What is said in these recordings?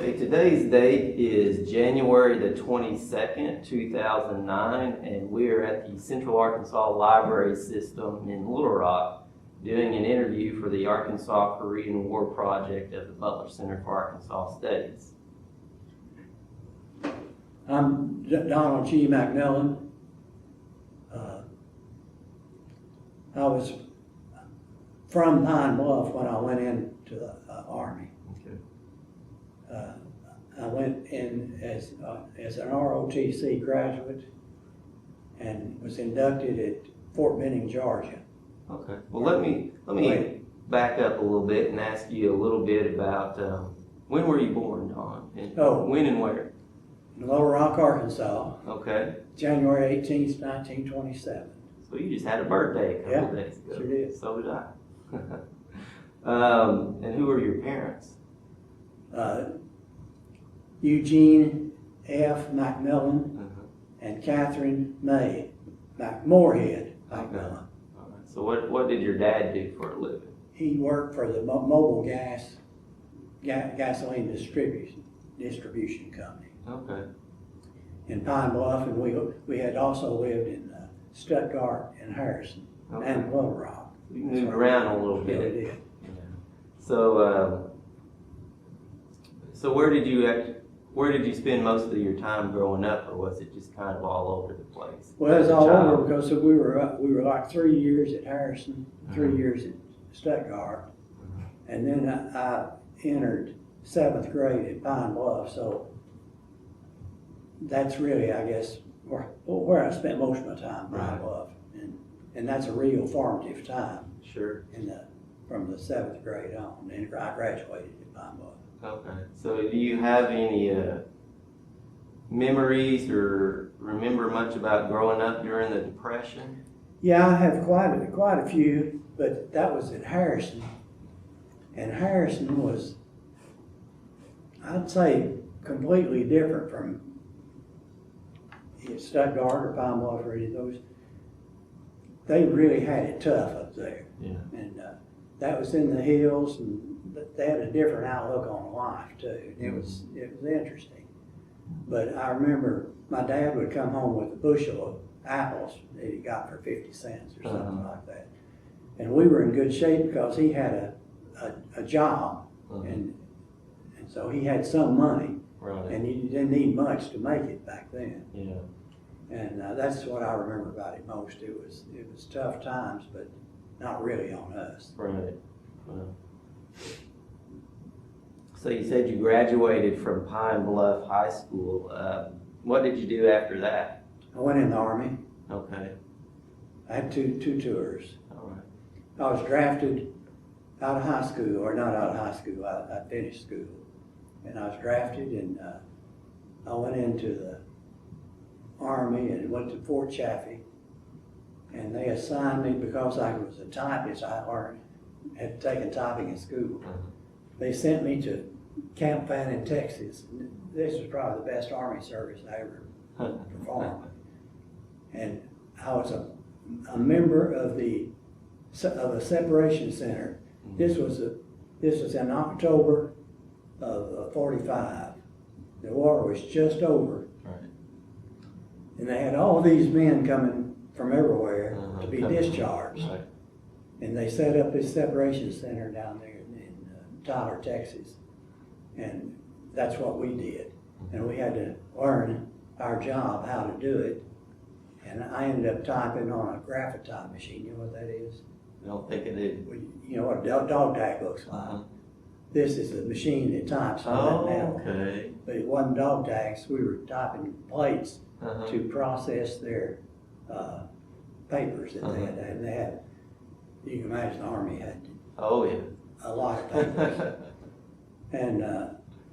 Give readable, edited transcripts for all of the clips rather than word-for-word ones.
Okay, today's date is January the 22nd, 2009, and we're at the Central Arkansas Library System in Little Rock doing an interview for the Arkansas Korean War Project at the Butler Center for Arkansas Studies. I'm Donald G. McMillan. I was from Pine Bluff when I went into the Army. Okay. I went in as an ROTC graduate and was inducted at Fort Benning, Georgia. Okay. Well, let me back up a little bit and ask you a little bit about when were you born, Don? When and where? In Little Rock, Arkansas. Okay. January 18th, 1927. So you just had a birthday a couple days ago. Sure did. So did I. And who are your parents? Eugene F. McMillan and Catherine May Moorhead McMillan. All right. So what did your dad do for a living? He worked for the mobile gasoline distribution company. Okay. In Pine Bluff, and we had also lived in Stuttgart and Harrison and Little Rock. You moved around a little bit. Yeah, we did. Yeah. So where did you spend most of your time growing up, or was it just kind of all over the place? Well, it was all over because we were like 3 years at Harrison, 3 years at Stuttgart, and then I entered 7th grade at Pine Bluff. So that's really, I guess, where I spent most of my time, Pine Bluff, and that's a real formative time. Sure. From the 7th grade on, and I graduated at Pine Bluff. Okay. So do you have any memories or remember much about growing up during the Depression? Yeah, I have quite a few, but that was at Harrison, and Harrison was, I'd say, completely different from Stuttgart or Pine Bluff or any of those. They really had it tough up there. Yeah. And that was in the hills, and they had a different outlook on life too. It was interesting. But I remember my dad would come home with a bushel of apples that he got for 50 cents or something like that. And we were in good shape because he had a job, and so he had some money. Right. And he didn't need much to make it back then. Yeah. And that's what I remember about it most. It was tough times, but not really on us. Right. Well. So you said you graduated from Pine Bluff High School. What did you do after that? I went in the Army. Okay. I had two tours. All right. I was drafted out of high school, or not out of high school. I finished school, and I was drafted, and I went into the Army and went to Fort Chaffee, and they assigned me because I was a typist. I had taken typing in school. They sent me to Camp Fannin, Texas. This was probably the best Army service I ever performed. And I was a member of a separation center. This was in October of 45. The war was just over. Right. And they had all these men coming from everywhere to be discharged. Right. And they set up this separation center down there in Tyler, Texas. And that's what we did. And we had to learn our job, how to do it. And I ended up typing on a graphotype machine. You know what that is? I don't think it is. You know what a dog tag looks like. This is a machine that types on that now. Okay. But it wasn't dog tags. We were typing plates to process their papers that they had. And they had, you can imagine the Army had a lot of papers. And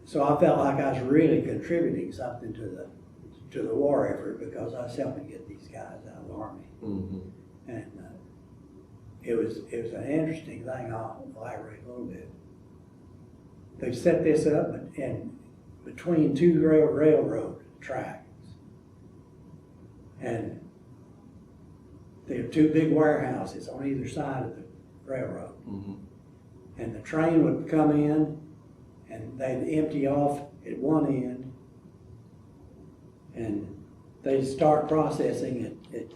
so I felt like I was really contributing something to the war effort because I was helping get these guys out of the Army. And it was an interesting thing. I'll elaborate a little bit. They set this up in between two railroad tracks. And there are two big warehouses on either side of the railroad. And the train would come in and they'd empty off at one end, and they start processing at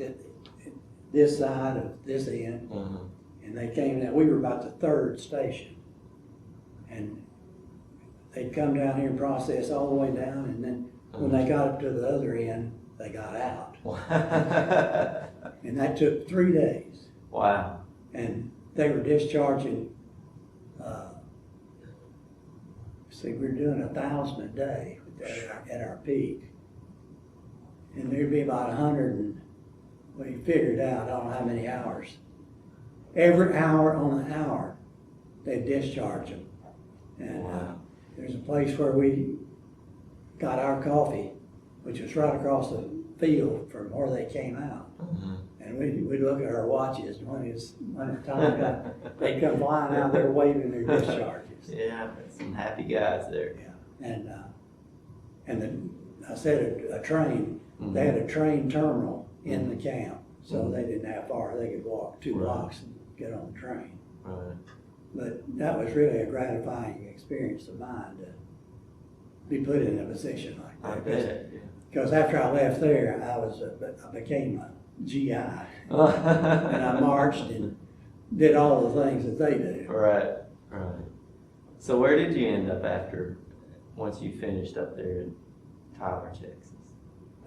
this side of this end, and they came down. We were about the third station, and they'd come down here and process all the way down, and then when they got up to the other end, they got out. And that took 3 days. Wow. And they were discharging, we were doing 1,000 a day at our peak. And there'd be about 100, and we figured out, I don't know how many hours. Every hour on the hour, they'd discharge them. And there's a place where we got our coffee, which was right across the field from where they came out. And we'd look at our watches, and when the time got, they'd come flying out there waving their discharges. Yeah, some happy guys there. Yeah, and I said a train, they had a train terminal in the camp, so they didn't have far, they could walk 2 blocks and get on the train. Right. But that was really a gratifying experience of mine to be put in a position like that. I bet. Because after I left there, I became a GI, and I marched and did all the things that they do. Right. So where did you end up once you finished up there in Tyler, Texas?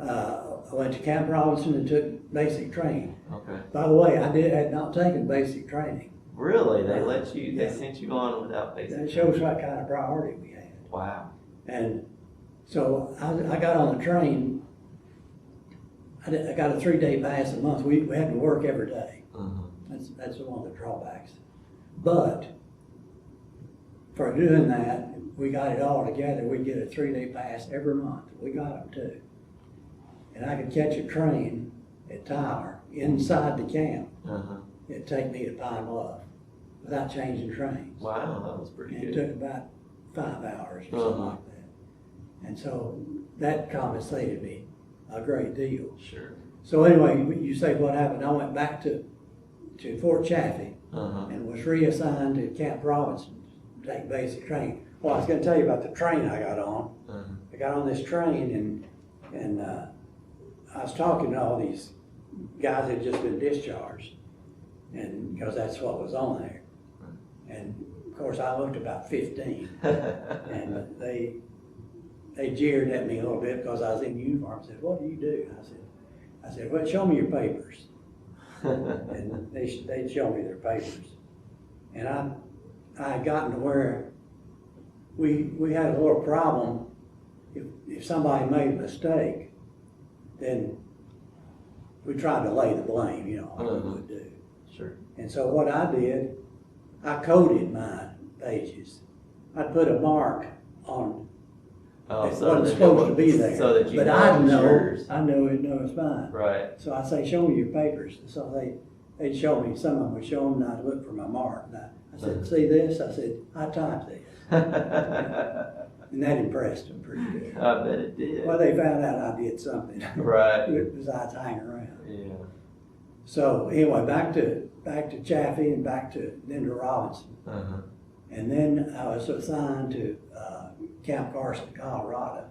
I went to Camp Robinson and took basic training. Okay. By the way, I had not taken basic training. Really? They sent you on without basic training? That shows what kind of priority we had. Wow. And so I got on the train. I got a 3-day pass a month. We had to work every day. That's one of the drawbacks. But for doing that, we got it all together. We'd get a 3-day pass every month. We got them too. And I could catch a train at Tyler inside the camp. It'd take me to Pine Bluff without changing trains. Wow, that was pretty good. It took about 5 hours or something like that. And so that compensated me a great deal. Sure. So anyway, you say what happened. I went back to Fort Chaffee and was reassigned to Camp Robinson to take basic training. Well, I was going to tell you about the train I got on. I got on this train and I was talking to all these guys that had just been discharged, and because that's what was on there. And of course, I looked about 15, and they jeered at me a little bit because I was in uniform. Said, "What do you do?" I said, "Well, show me your papers." And they'd show me their papers, and I had gotten to where we had a little problem. If somebody made a mistake, then we tried to lay the blame, like we would do. Sure. And so what I did, I coded my pages. I put a mark on it wasn't supposed to be there. So that you but I knew it was mine. Right. So I say, show me your papers. So they'd show me, some of them would show them, and I'd look for my mark. And I said, see this? I said, I typed this. And that impressed them pretty good. I bet it did. Well, they found out I did something. Right. Besides hanging around. Yeah. So anyway, back to Chaffee and back to Robinson. And then I was assigned to Camp Carson, Colorado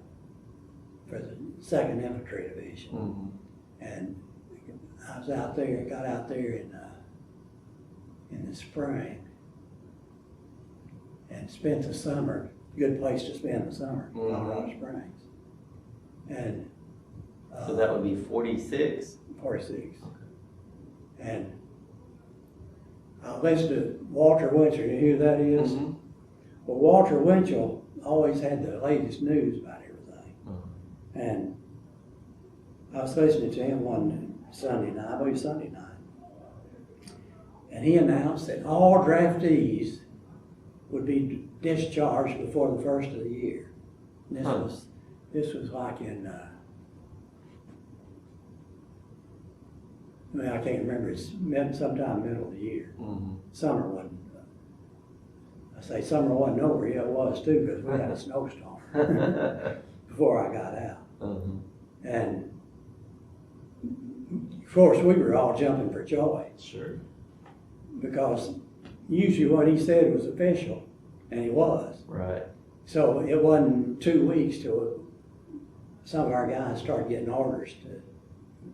for the 2nd Infantry Division. And I was out there, got out there in the spring and spent the summer. Good place to spend the summer, Colorado Springs. And so that would be 46? 46. Okay. And I listened to Walter Winchell. You know who that is? Well, Walter Winchell always had the latest news about everything. And I was listening to him one Sunday night, I believe Sunday night. And he announced that all draftees would be discharged before the first of the year. And this was like in I can't remember. It's sometime middle of the year. Summer wasn't. I say summer wasn't over. Yeah, it was too, because we had a snowstorm before I got out. And of course, we were all jumping for joy. Sure. Because usually what he said was official, and he was. Right. So it wasn't 2 weeks till some of our guys started getting orders to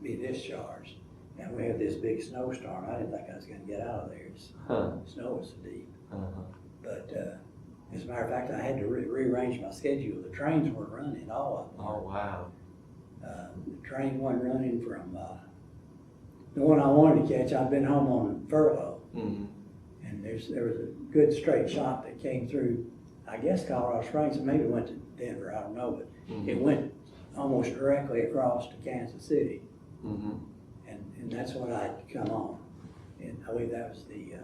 be discharged. And we had this big snowstorm. I didn't think I was gonna get out of there. The snow was so deep. But as a matter of fact, I had to rearrange my schedule. The trains weren't running, all of them. Oh, wow. The train wasn't running from, the one I wanted to catch, I'd been home on furlough. And there was a good straight shot that came through, I guess Colorado Springs, and maybe it went to Denver, I don't know, but it went almost directly across to Kansas City. And that's what I'd come on. And I believe that was the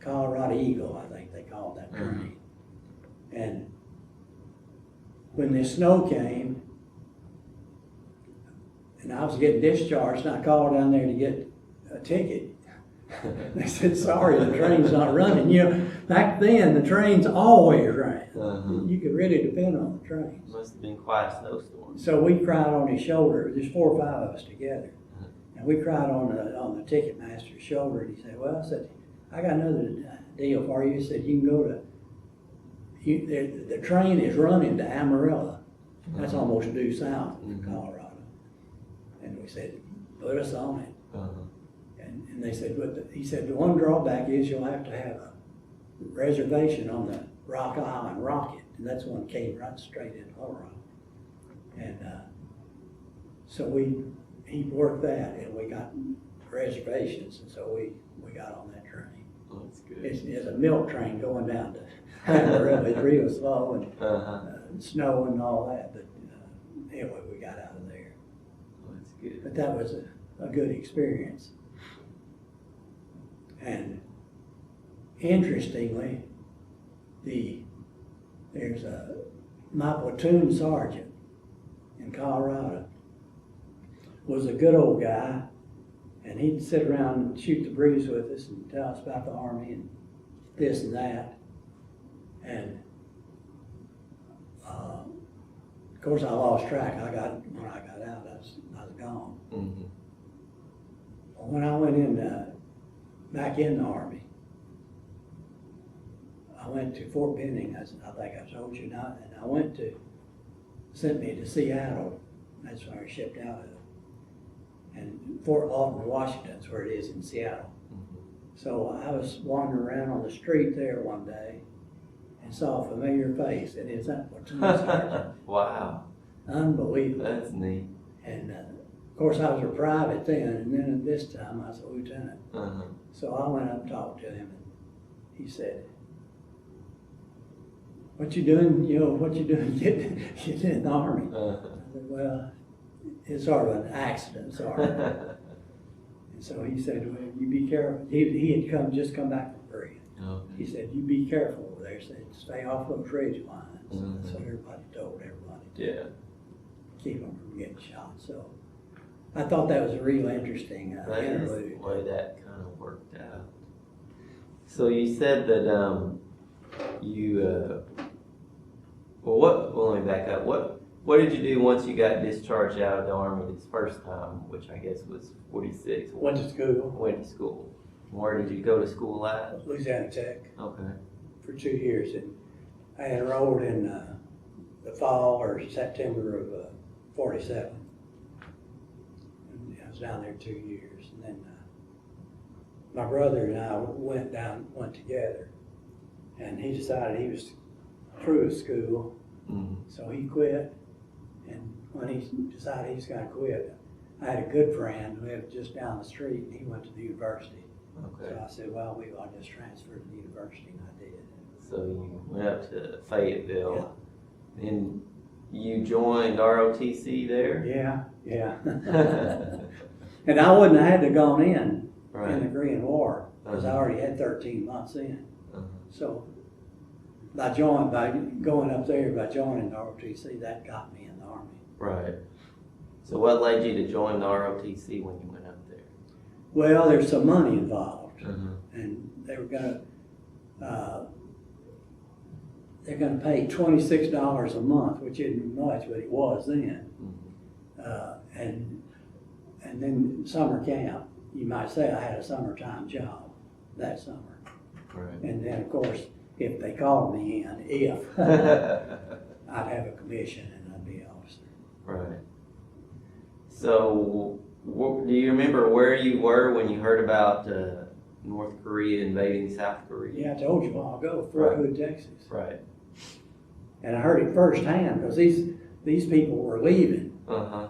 Colorado Eagle, I think they called that train. And when the snow came, and I was getting discharged, and I called down there to get a ticket. They said, sorry, the train's not running. You know, back then, the trains always ran. You could really depend on the trains. Must have been quite a snowstorm. So we cried on his shoulder. There's 4 or 5 of us together. And we cried on the ticket master's shoulder, and he said, well, I said, I got another deal for you. He said, you can go to, the train is running to Amarillo. That's almost due south in Colorado. And we said, put us on it. And they said, he said, the one drawback is you'll have to have a reservation on the Rock Island Rocket. And that's one that came right straight into Little Rock. And so he worked that, and we got reservations, and so we got on that train. Oh, that's good. It's a milk train going down to Amarillo. It's real slow and snow and all that, but anyway, we got out of there. Oh, that's good. But that was a good experience. And interestingly, there's my platoon sergeant in Colorado was a good old guy, and he'd sit around and shoot the breeze with us and tell us about the Army and this and that. And of course, I lost track. When I got out, I was gone. When I went in back in the Army, I went to Fort Benning. I think I told you not, and sent me to Seattle. That's where I shipped out of. And Fort Lawton, Washington's where it is in Seattle. So I was wandering around on the street there one day and saw a familiar face, and it's that platoon sergeant. Wow. Unbelievable. That's neat. And of course I was a private then, and then at this time I was a lieutenant. So I went up and talked to him, and he said, what you doing, getting in the Army? I said, well, it's sort of an accident, sorry. And so he said, well, you be careful. He had just come back from Korea. He said, you be careful over there. He said, stay off those ridge lines. So everybody told everybody to keep them from getting shot. So I thought that was a real interesting interlude. That is the way that kind of worked out. So you said that let me back up. What did you do once you got discharged out of the Army this first time, which I guess was 46? Went to school. Went to school. Where did you go to school at? Louisiana Tech. Okay. For 2 years. And I enrolled in the fall or September of 47. And I was down there 2 years. And then my brother and I went together. And he decided he was through with school. So he quit. And when he decided he was going to quit, I had a good friend who lived just down the street, and he went to the university. Okay. So I said, well, I'll just transfer to the university, and I did. So you went up to Fayetteville, and you joined ROTC there? Yeah. And I wouldn't have had to gone in the Korean War, because I already had 13 months in. So by going up there, by joining the ROTC, that got me in the Army. Right. So what led you to join the ROTC when you went up there? Well, there's some money involved, and they were gonna pay $26 a month, which isn't much, but it was then. And then summer camp. You might say I had a summertime job that summer. Right. And then of course if they called me in, I'd have a commission and I'd be an officer. Right. So, do you remember where you were when you heard about North Korea invading South Korea? Yeah, I told you a while ago, Fort Hood, Texas. Right. And I heard it firsthand because these people were leaving. Uh-huh.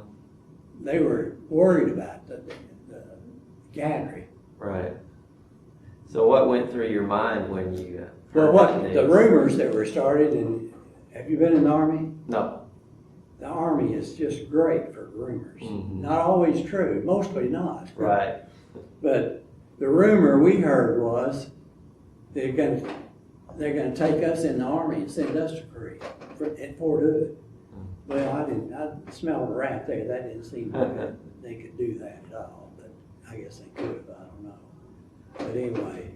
They were worried about the gathering. Right. So what went through your mind when you Well, heard what the rumors that were started, and have you been in the Army? No. The Army is just great for rumors. Mm-hmm. Not always true, mostly not. Right. But the rumor we heard was they're going to take us in the Army and send us to Korea at Fort Hood. Well, I smelled a rat there. That didn't seem like they could do that at all. But I guess they could have. I don't know. But anyway,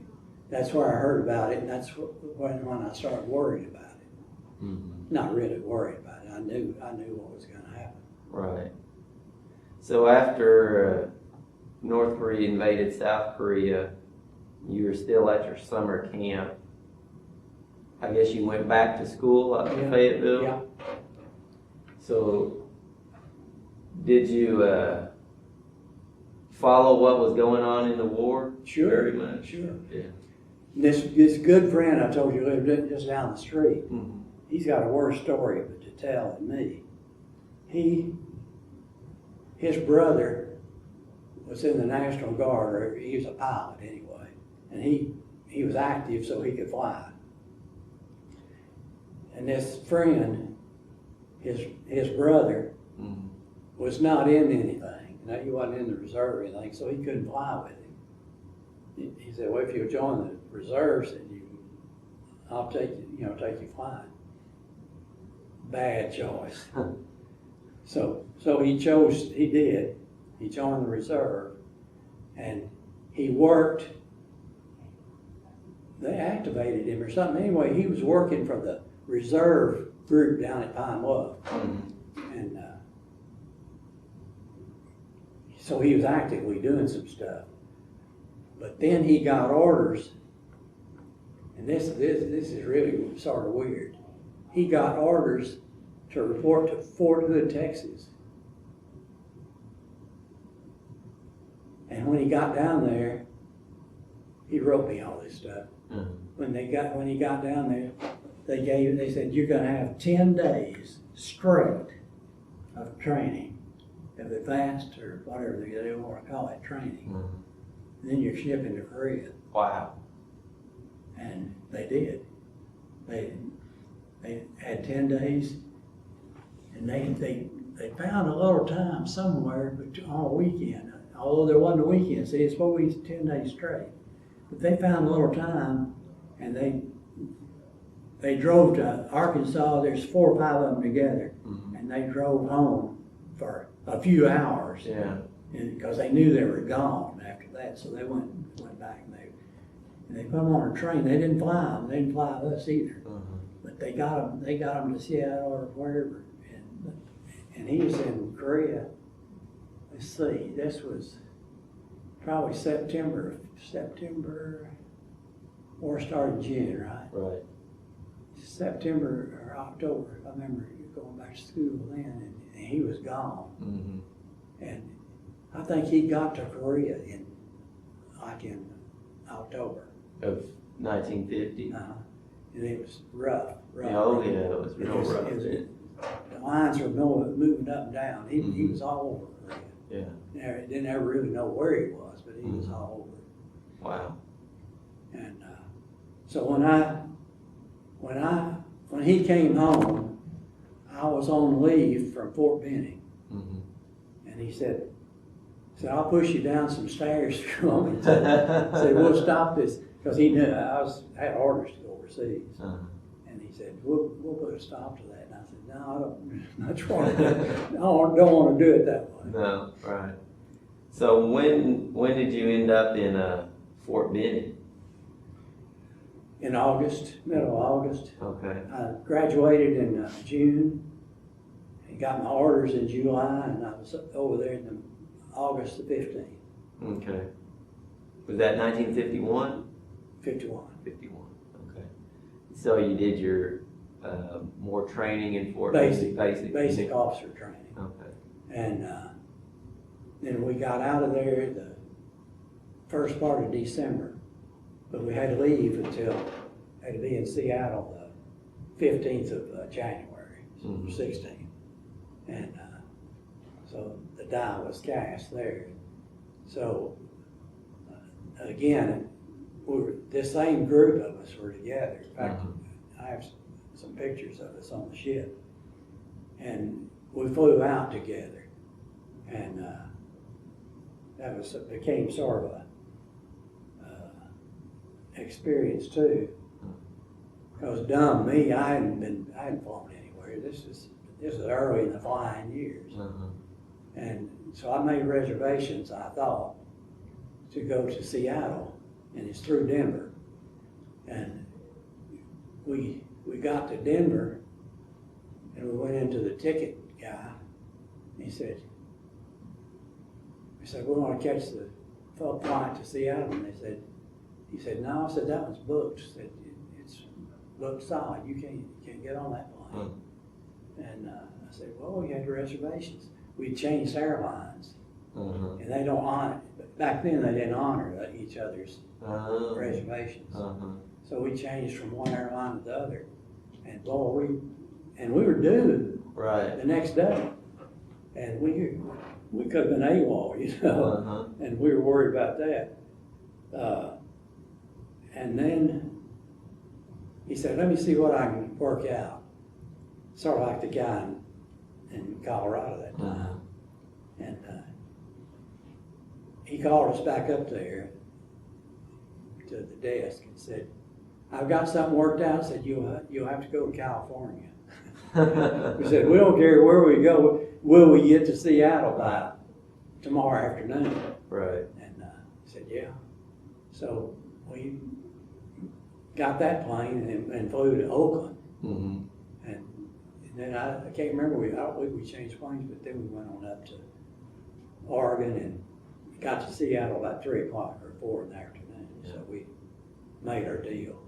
that's where I heard about it, and that's when I started worried about it. Mm-hmm. Not really worried about it. I knew what was going to happen. Right. So after North Korea invaded South Korea, you were still at your summer camp. I guess you went back to school up in Fayetteville? Yeah. So, did you follow what was going on in the war? Sure. Very much? Sure. Yeah. This good friend I told you lived just down the street. Mm-hmm. He's got a worse story to tell than me. His brother was in the National Guard, or he was a pilot anyway, and he was active so he could fly. And this friend, his brother, Mm-hmm. was not in anything. You know, he wasn't in the reserve or anything, so he couldn't fly with him. He said, "Well, if you'll join the reserves, then I'll take you flying." Bad choice. So he did. He joined the reserve, and he worked. They activated him or something. Anyway, he was working for the reserve group down at Pine Bluff. Mm-hmm. And so he was actively doing some stuff. But then he got orders, and this is really sort of weird. He got orders to report to Fort Hood, Texas. And when he got down there, he wrote me all this stuff. Mm-hmm. When he got down there, they said, "You're going to have 10 days straight of training, of advanced or whatever they want to call it, training. Mm-hmm. And then you're shipping to Korea." Wow. And they did. They had 10 days, and they found a little time somewhere on a weekend. Although there wasn't a weekend, see, it's supposed to be 10 days straight. But they found a little time, and they drove to Arkansas. There's 4 or 5 of them together, Mm-hmm. and they drove home for a few hours. Yeah. Because they knew they were gone after that, so they went back and they put them on a train. They didn't fly them. They didn't fly us either. Mm-hmm. But they got them to Seattle or wherever. And he was in Korea. Let's see, this was probably September. War started in June, right? Right. September or October. I remember going back to school then, and he was gone. Mm-hmm. And I think he got to Korea in October. Of 1950? And it was rough. Oh yeah, it was real rough. The lines were moving up and down. He Mm-hmm. was all over Korea. Yeah. Didn't ever really know where he was, but he was all over. Wow. And so when he came home, I was on leave from Fort Benning. Mm-hmm. And he said, "I'll push you down some stairs if you want me to." I said, "We'll stop this," because he knew I had orders to go overseas. Uh-huh. And he said, we'll put a stop to that. And I said, "No, I don't much want to do it. I don't want to do it that way." No, right. So when did you end up in Fort Benning? In August, middle of August. Okay. I graduated in June and got my orders in July, and I was over there in August the 15th. Okay. Was that 1951? 51. 51. Okay. So you did your more training in Fort Basic basic. officer training. Okay. And then we got out of there the first part of December, but we had to leave had to be in Seattle the 15th of January, 16th. And so the die was cast there. So again, this same group of us were together. In fact, I have some pictures of us on the ship. And we flew out together. And that became sort of a experience too. Because dumb me, I hadn't flown anywhere. This is early in the flying years. And so I made reservations, I thought, to go to Seattle, and it's through Denver. And we got to Denver, and we went into the ticket guy, and he said, we want to catch the flight to Seattle. And he said, no. I said, that one's booked. He said, it's booked solid. You can't get on that plane. And I said, well, we had reservations. We changed airlines, and they don't honor. Back then, they didn't honor each other's reservations. So we changed from one airline to the other, and boy, we were due the next day, and we could have been AWOL, you know, and we were worried about that. And then he said, let me see what I can work out. Sort of like the guy in Colorado that time. And he called us back up there to the desk and said, I've got something worked out. Said, you'll have to go to California. We said, we don't care where we go. Will we get to Seattle by tomorrow afternoon? Right. And he said, yeah. So we got that plane and flew to Oakland. And then I can't remember, I don't believe we changed planes, but then we went on up to Oregon and got to Seattle about 3 o'clock or 4 in the afternoon. So we made our deal.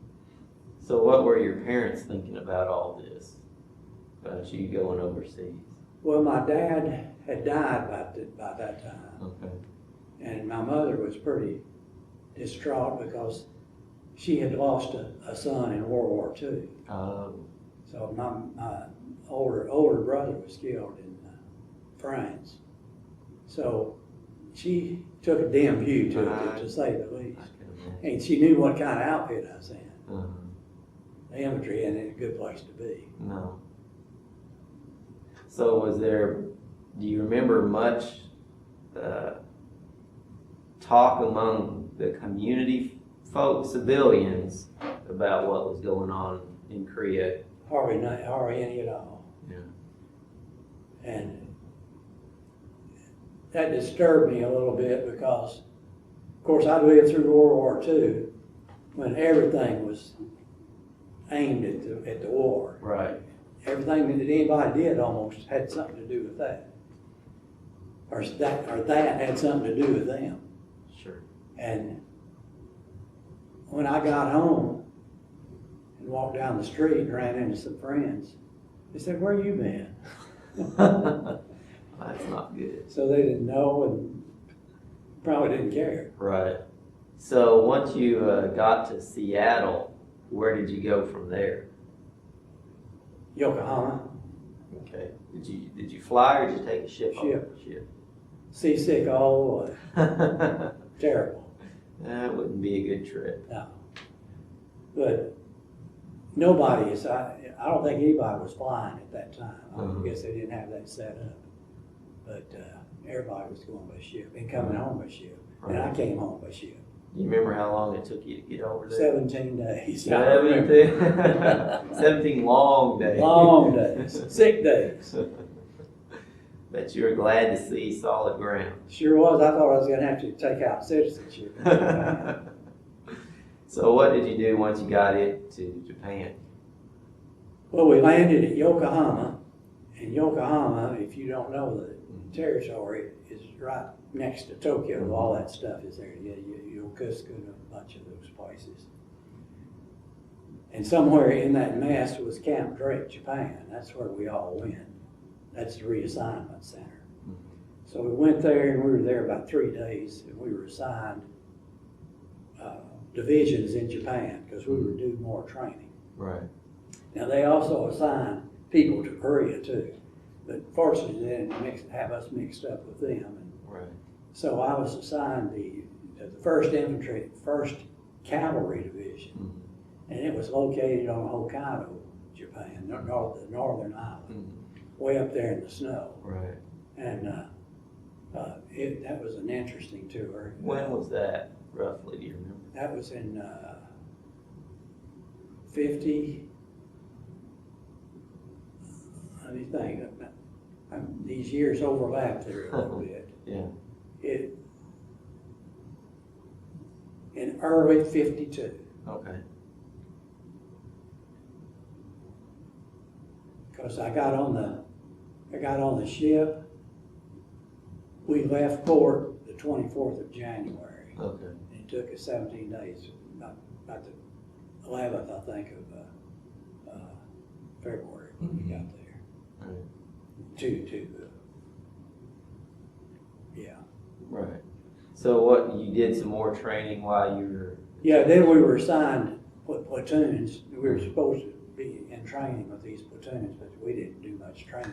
So what were your parents thinking about all this, about you going overseas? Well, my dad had died by that time. Okay. And my mother was pretty distraught because she had lost a son in World War II. So my older brother was killed in France. So she took a dim view to it, to say the least. And she knew what kind of outfit I was in. The infantry ain't a good place to be. No. So do you remember much talk among the community folks, civilians, about what was going on in Korea? Hardly any at all. Yeah. And that disturbed me a little bit because, of course, I lived through World War II when everything was aimed at the war. Right. Everything that anybody did almost had something to do with that. Or that had something to do with them. Sure. And when I got home and walked down the street and ran into some friends, they said, where you been? That's not good. So they didn't know and probably didn't care. Right. So once you got to Seattle, where did you go from there? Yokohama. Okay. Did you fly or did you take a ship? Ship. Seasick all the way. Terrible. That wouldn't be a good trip. No. But nobody is, I don't think anybody was flying at that time. I guess they didn't have that set up. But everybody was going by ship and coming home by ship. Right. And I came home by ship. You remember how long it took you to get over there? 17 days. 17 long days. Long days. Sick days. Bet you were glad to see solid ground. Sure was. I thought I was going to have to take out citizenship. So what did you do once you got into Japan? Well, we landed at Yokohama. And Yokohama, if you don't know the territory, is right next to Tokyo. All that stuff is there. Yokosuka and a bunch of those places. And somewhere in that mess was Camp Drake, Japan. That's where we all went. That's the reassignment center. So we went there, and we were there about 3 days, and we were assigned divisions in Japan because we were doing more training. Right. Now, they also assigned people to Korea too, but fortunately they didn't have us mixed up with them. And Right. so I was assigned to the 1st Infantry, 1st Cavalry Division, and it was located on Hokkaido, Japan, the northern island, way up there in the snow. Right. And that was an interesting tour. When was that, roughly, do you remember? That was in 50, let me think, these years overlap there a little bit. Yeah. In early 52. Okay. Because I got on the ship. We left port the 24th of January. Okay. It took us 17 days, about the 11th, I think, of February when we got there. Right. Yeah. Right. So what, you did some more training while you were... Yeah, then we were assigned platoons. We were supposed to be in training with these platoons, but we didn't do much training.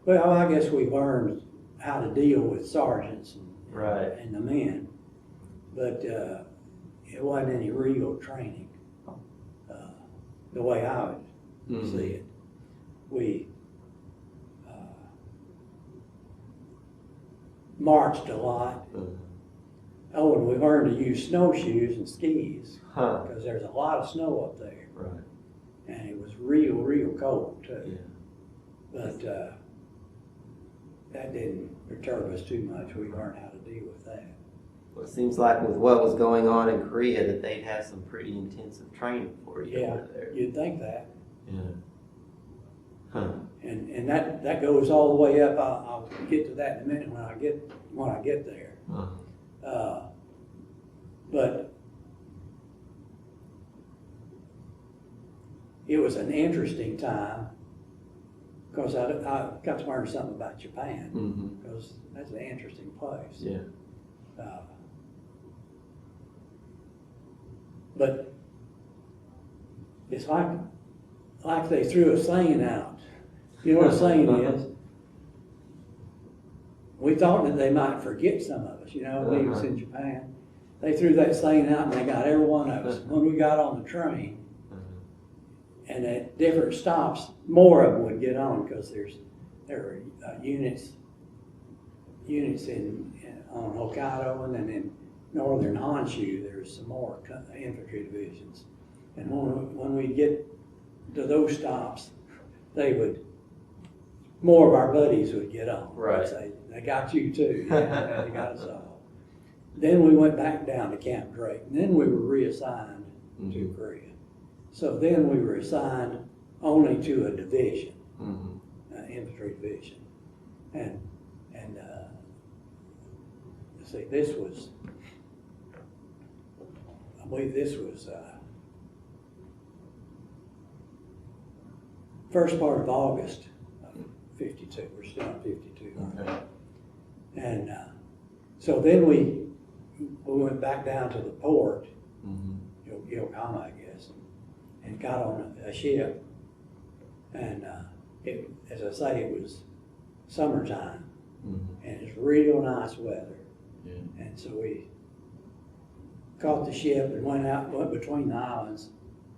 Well, I guess we learned how to deal with sergeants and the men, but it wasn't any real training the way I would see it. We marched a lot. Oh, and we learned to use snowshoes and skis because there's a lot of snow up there. Right. And it was real cold too. Yeah. But that didn't perturb us too much. We learned how to deal with that. Well, it seems like with what was going on in Korea that they'd have some pretty intensive training for you over there. You'd think that. Yeah. Huh. And that goes all the way up. I'll get to that in a minute when I get there. But it was an interesting time because I got to learn something about Japan because that's an interesting place. Yeah. But it's like they threw a saying out. You know what a saying is? We thought that they might forget some of us, when we was in Japan. They threw that saying out and they got every one of us. When we got on the train, and at different stops, more of them would get on because there were units on Hokkaido, and then in northern Honshu there's some more infantry divisions. And when we get to those stops, more of our buddies would get on. Right. They'd say, they got you too. Yeah, they got us all. Then we went back down to Camp Drake, and then we were reassigned to Korea. So then we were assigned only to a division, infantry division, and see, this was, I believe this was first part of August of 52. We're still in 52. Okay. And so then we went back down to the port, Yokohama, I guess, and got on a ship. And as I say, it was summertime, and it's real nice weather. Yeah. And so we caught the ship and went between the islands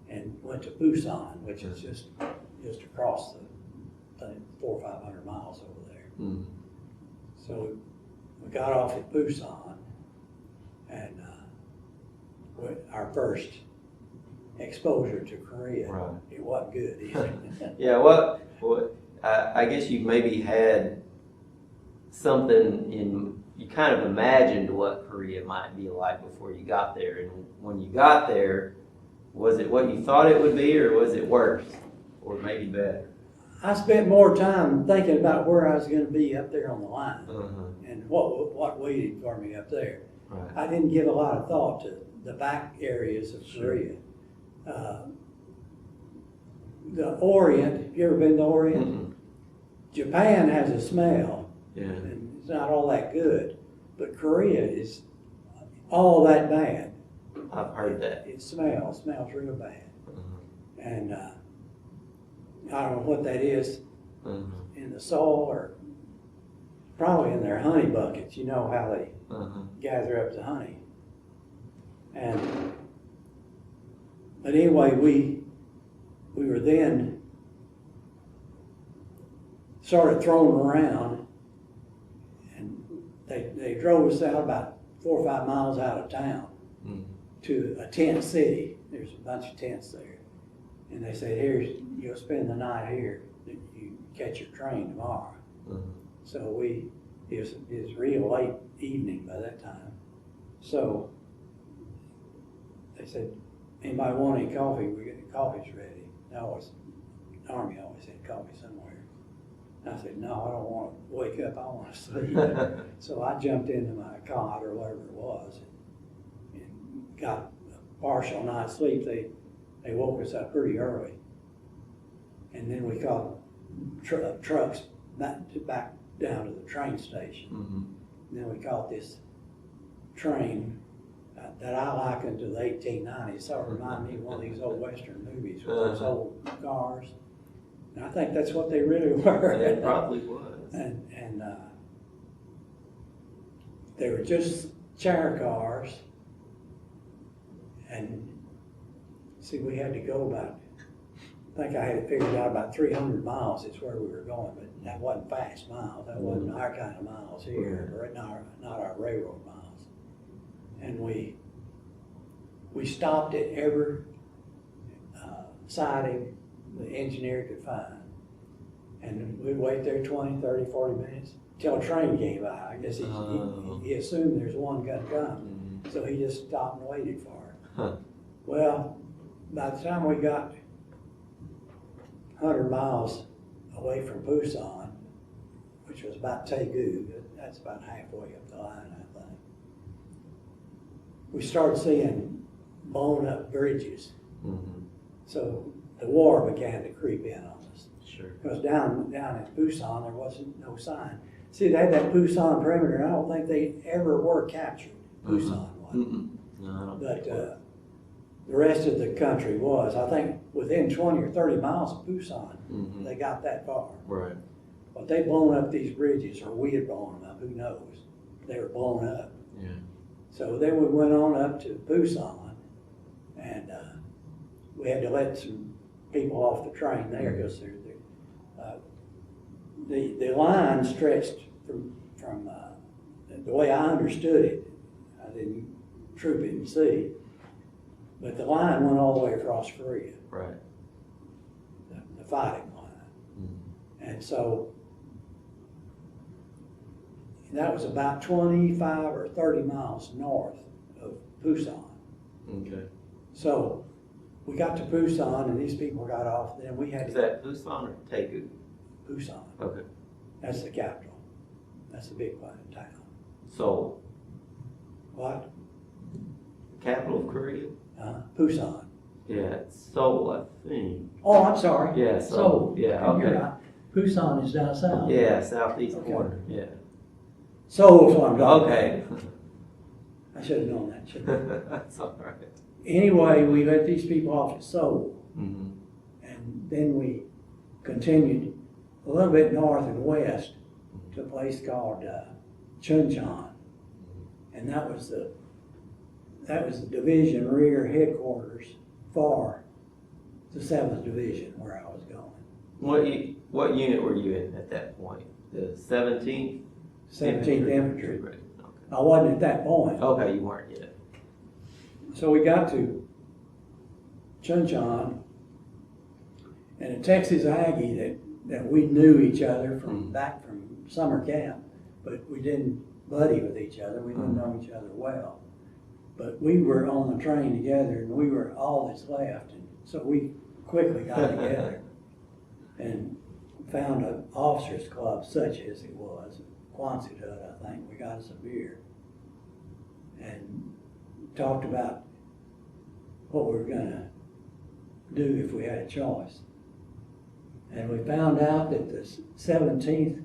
and went to Busan, which is just across the 400 or 500 miles over there. So we got off at Busan, and our first exposure to Korea. Right. It wasn't good either. Yeah, I guess you maybe had something you kind of imagined what Korea might be like before you got there. And when you got there, was it what you thought it would be, or was it worse, or maybe better? I spent more time thinking about where I was going to be up there on the line and what waited for me up there. Right. I didn't give a lot of thought to the back areas of Korea. the Orient, you ever been to Orient? Mm-mm. Japan has a smell, Yeah. and it's not all that good, but Korea is all that bad. I've heard that. It smells real bad. Mm-hmm. And I don't know what that is Mm-hmm. in the soil, or probably in their honey buckets. You know how they Mm-hmm. gather up the honey. But anyway, we were then started throwing around, and they drove us out about 4 or 5 miles out of town to a tent city. There's a bunch of tents there, and they said, "Here's, you'll spend the night here. You catch your train tomorrow." So it was real late evening by that time. So they said, "Anybody want any coffee? Coffee's ready." The Army always had coffee somewhere. I said, "No, I don't want to wake up. I want to sleep." So I jumped into my cot or whatever it was and got a partial night's sleep. They woke us up pretty early. And then we caught trucks back down to the train station. Mm-hmm. And then we caught this train that I likened to the 1890s. Sort of reminded me of one of these old Western movies with those old cars. And I think that's what they really were. It probably was. And they were just chair cars. And see, we had to go about, I think I had it figured out about 300 miles is where we were going, but that wasn't fast miles. That wasn't our kind of miles here, or not our railroad miles. And we stopped at every siding the engineer could find. And we'd wait there 20, 30, 40 minutes till a train came by. I guess he assumed there's one gonna come. So he just stopped and waited for it. Huh. Well, by the time we got 100 miles away from Busan, which was about Daegu, that's about halfway up the line, I think, we started seeing blown up bridges. Mm-hmm. So the war began to creep in on us. Sure. Because down in Busan, there wasn't no sign. See, they had that Busan perimeter, and I don't think they ever were captured. Busan wasn't. Mm-mm. No, I don't But think so. the rest of the country was. I think within 20 or 30 miles of Busan, Mm-hmm. they got that far. Right. But they blown up these bridges, or we had blown them up, who knows. They were blown up. Yeah. So then we went on up to Busan, and we had to let some people off the train there, because the line stretched from the way I understood it. I didn't troop it and see, but the line went all the way across Korea. Right. The fighting line. Mm-hmm. And so that was about 25 or 30 miles north of Busan. Okay. So we got to Busan, and these people got off. Then we had Is to that Busan or Daegu? Busan. Okay. That's the capital. That's the big one in town. Seoul. What? Capital of Korea? Busan. Yeah, it's Seoul, I think. Oh, I'm sorry. Yeah, Seoul. Yeah, You're okay. right. Busan is down south. Yeah, southeast Okay. corner. Yeah. Seoul is what I'm talking Okay. about. I should have known that, shouldn't I? That's all right. Anyway, we let these people off at Seoul, Mm-hmm. and then we continued a little bit north and west to a place called Chuncheon, and that was the division rear headquarters for the 7th Division where I was going. What unit were you in at that point? The 17th? 17th Infantry. Right. I wasn't at that point. Okay, you weren't yet. So we got to Chuncheon, and a Texas Aggie that we knew each other from back from summer camp, but we didn't buddy with each other. We didn't know each other well. But we were on the train together, and we were all that's left. And so we quickly got together and found an officers' club, such as it was, Quonset Hut, I think. We got us a beer and talked about what we were gonna do if we had a choice. And we found out that the 17th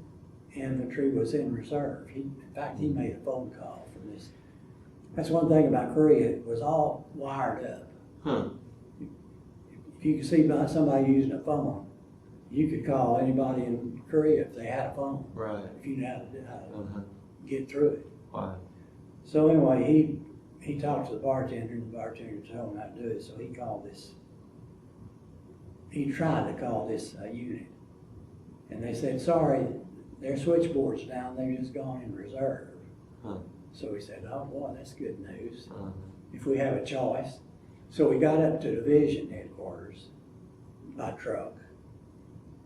Infantry was in reserve. In fact, he made a phone call from this. That's one thing about Korea, it was all wired up. Huh. If you could see somebody using a phone, you could call anybody in Korea if they had a phone. Right. If you knew how to get through it. Wow. So anyway, he talked to the bartender, and the bartender told him how to do it. So he called this. He tried to call this unit, and they said, "Sorry, their switchboard's down. They're just gone in reserve." Huh. So he said, "Oh boy, that's good news. Uh-huh. If we have a choice." So we got up to division headquarters by truck.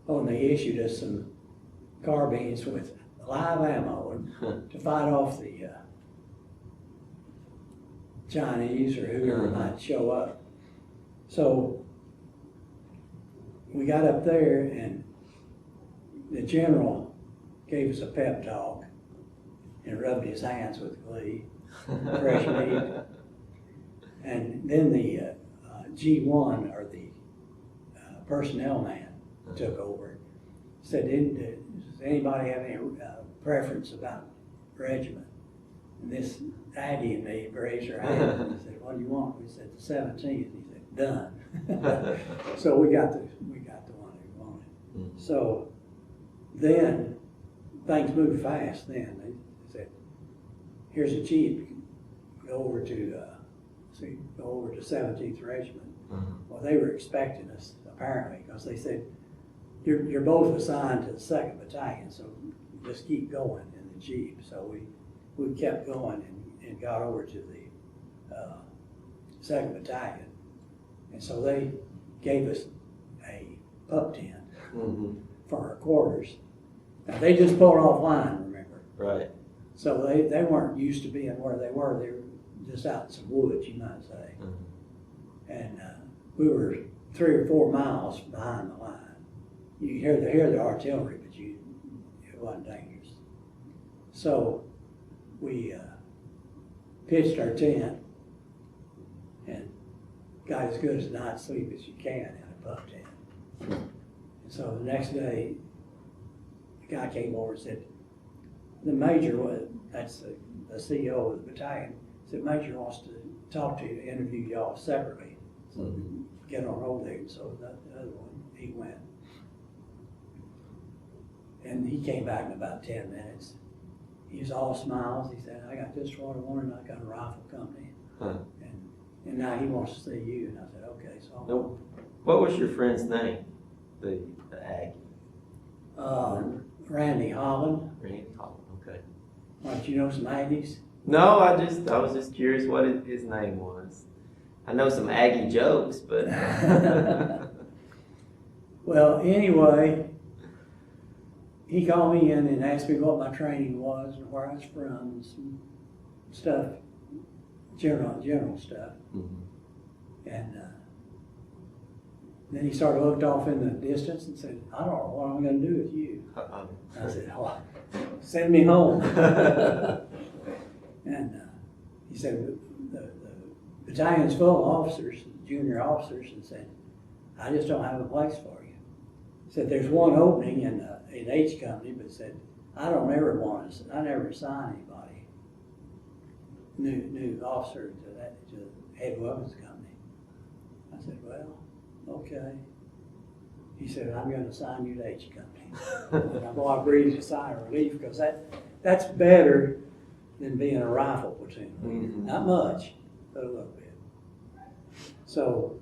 Oh, and they issued us some carbines with live ammo to fight off the Chinese or whoever might show up. So we got up there, and the general gave us a pep talk and rubbed his hands with glee, fresh meat. And then the G1, or the personnel man, took over. Said, "Does anybody have any preference about regiment?" And this Aggie and me raised our hand. He said, "What do you want?" We said, "The 17th." He said, "Done." So we got the one we wanted. Mm-hmm. So then things moved fast. Then they said, "Here's a chief. Go over to 17th Regiment." Mm-hmm. Well, they were expecting us apparently, because they said, "You're both assigned to the 2nd Battalion, so just keep going in the Jeep." So we kept going and got over to the 2nd Battalion. And so they gave us a pup tent for our quarters. Now, they just pulled off line, remember? Right. So they weren't used to being where they were. They were just out in some woods, you might say. Mm-hmm. And we were 3 or 4 miles behind the line. You could hear the artillery, but it wasn't dangerous. So we pitched our tent and got as good a night's sleep as you can in a pup tent. And so the next day, the guy came over and said, the major, that's the CEO of the battalion, said, "Major wants to talk to you, interview y'all separately." So get on hold there. And so the other one, he went. And he came back in about 10 minutes. He was all smiles. He said, "I got just what I wanted. I got a rifle company." Huh. And now he wants to see you. And I said, "Okay." So Now, what was your friend's name? The Aggie. Randy Holland. Randy Holland. Okay. Don't you know some Aggies? No, I was just curious what his name was. I know some Aggie jokes, but Well, anyway, he called me in and asked me what my training was and where I was from and some stuff, general stuff. And then he sort of looked off in the distance and said, "I don't know what I'm going to do with you." I said, "Oh, send me home." And he said, the battalion's full of officers, junior officers, and said, "I just don't have a place for you." He said, "There's one opening in H Company," but said, I never assign anybody new officer to the head weapons company." I said, "Well, okay." He said, "I'm going to assign you to H Company." And I breathed a sigh of relief, because that's better than being a rifle platoon leader. Mm-hmm. Not much, but a little bit. So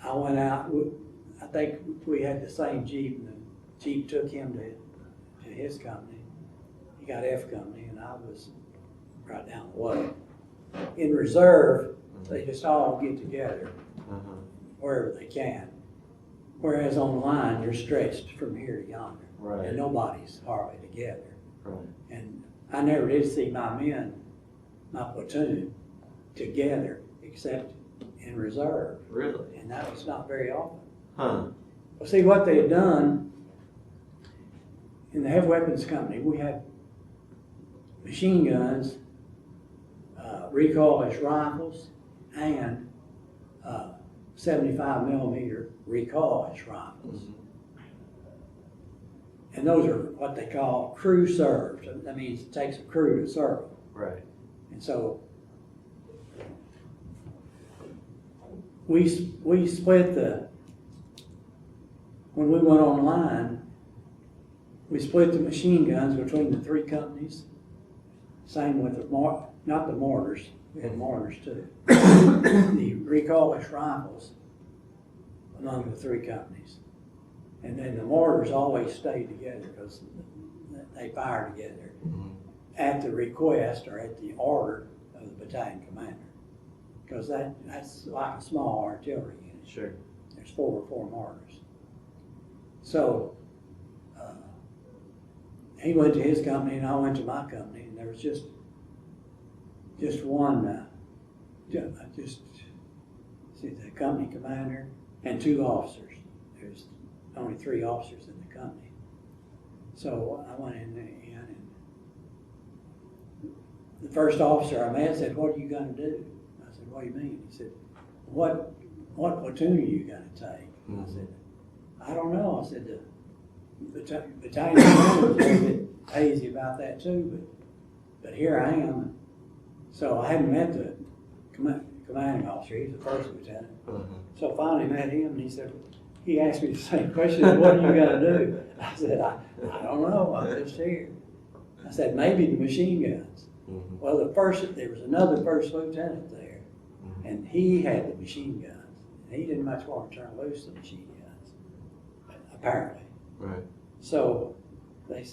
I went out. I think we had the same Jeep, and the Jeep took him to his company. He got F Company, and I was right down the way. In reserve, they just all get together wherever they can. Whereas on the line, you're stretched from here to yonder. Right. And nobody's hardly together. Right. And I never did see my men, my platoon, together except in reserve. Really? And that was not very often. Huh. Well, see, what they had done in the heavy weapons company, we had machine guns, recoilless rifles, and 75 millimeter recoilless rifles. And those are what they call crew served. That means it takes a crew to serve them. Right. And so we split when we went online, we split the machine guns between the 3 companies. Same with not the mortars, we had mortars too. The recoilless rifles among the 3 companies. And then the mortars always stayed together because they fire together at the request or at the order of the battalion commander. Because that's like a small artillery unit. Sure. There's 4 mortars. So he went to his company and I went to my company, and there was just one, the company commander and 2 officers. There's only 3 officers in the company. So I went in there, and the first officer I met said, "What are you going to do?" I said, "What do you mean?" He said, What platoon are you going to take?" I said, "I don't know." I said, "The battalion commander was a little bit hazy about that too, but here I am." So I hadn't met the commanding officer. He's the first lieutenant. So finally met him, and he asked me the same question: "What are you going to do?" I said, I don't know. I'm just here." I said, "Maybe the machine guns." Well, there was another first lieutenant there, and he had the machine guns. And he didn't much want to turn loose the machine guns, apparently. Right. So they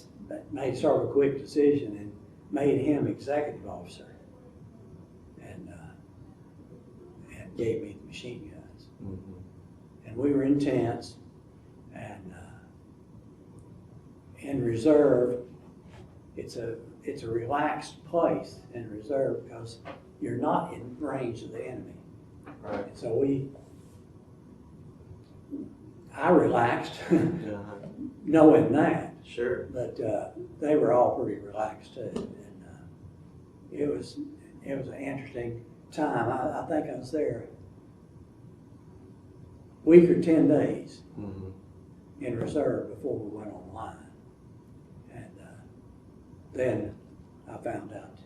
made sort of a quick decision and made him executive officer, and gave me the machine guns. And we were in tents, and in reserve, it's a relaxed place in reserve because you're not in range of the enemy. Right. And so I relaxed, knowing that. Sure. But they were all pretty relaxed too, and it was an interesting time. I think I was there a week or 10 days in reserve before we went online, and then I found out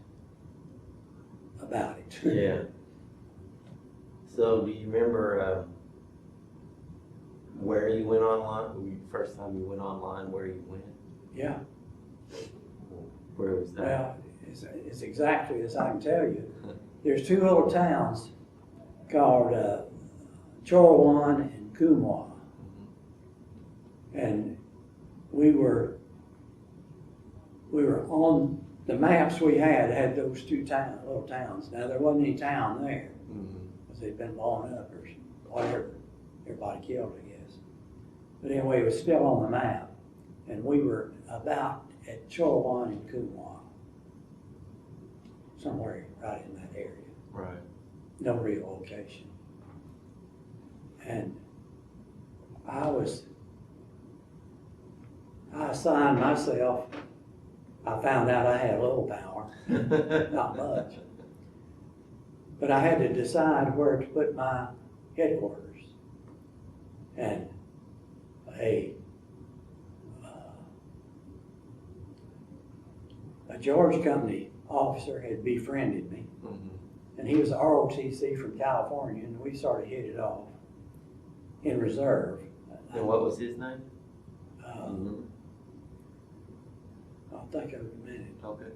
about it. Yeah. So do you remember where you went online? First time you went online, where you went? Yeah. Where was that? Well, it's exactly as I can tell you. There's 2 little towns called Chorwan and Kumwa. And we were on the maps we had those 2 little towns. Now there wasn't any town there because they'd been blown up or whatever. Everybody killed, I guess. But anyway, it was still on the map, and we were about at Chorwan and Kumwa, somewhere right in that area. Right. No real location. And I assigned myself. I found out I had a little power, not much. But I had to decide where to put my headquarters. And a George Company officer had befriended me. And he was an ROTC from California, and we sort of hit it off in reserve. And what was his name? I'll think of it in a minute. Okay.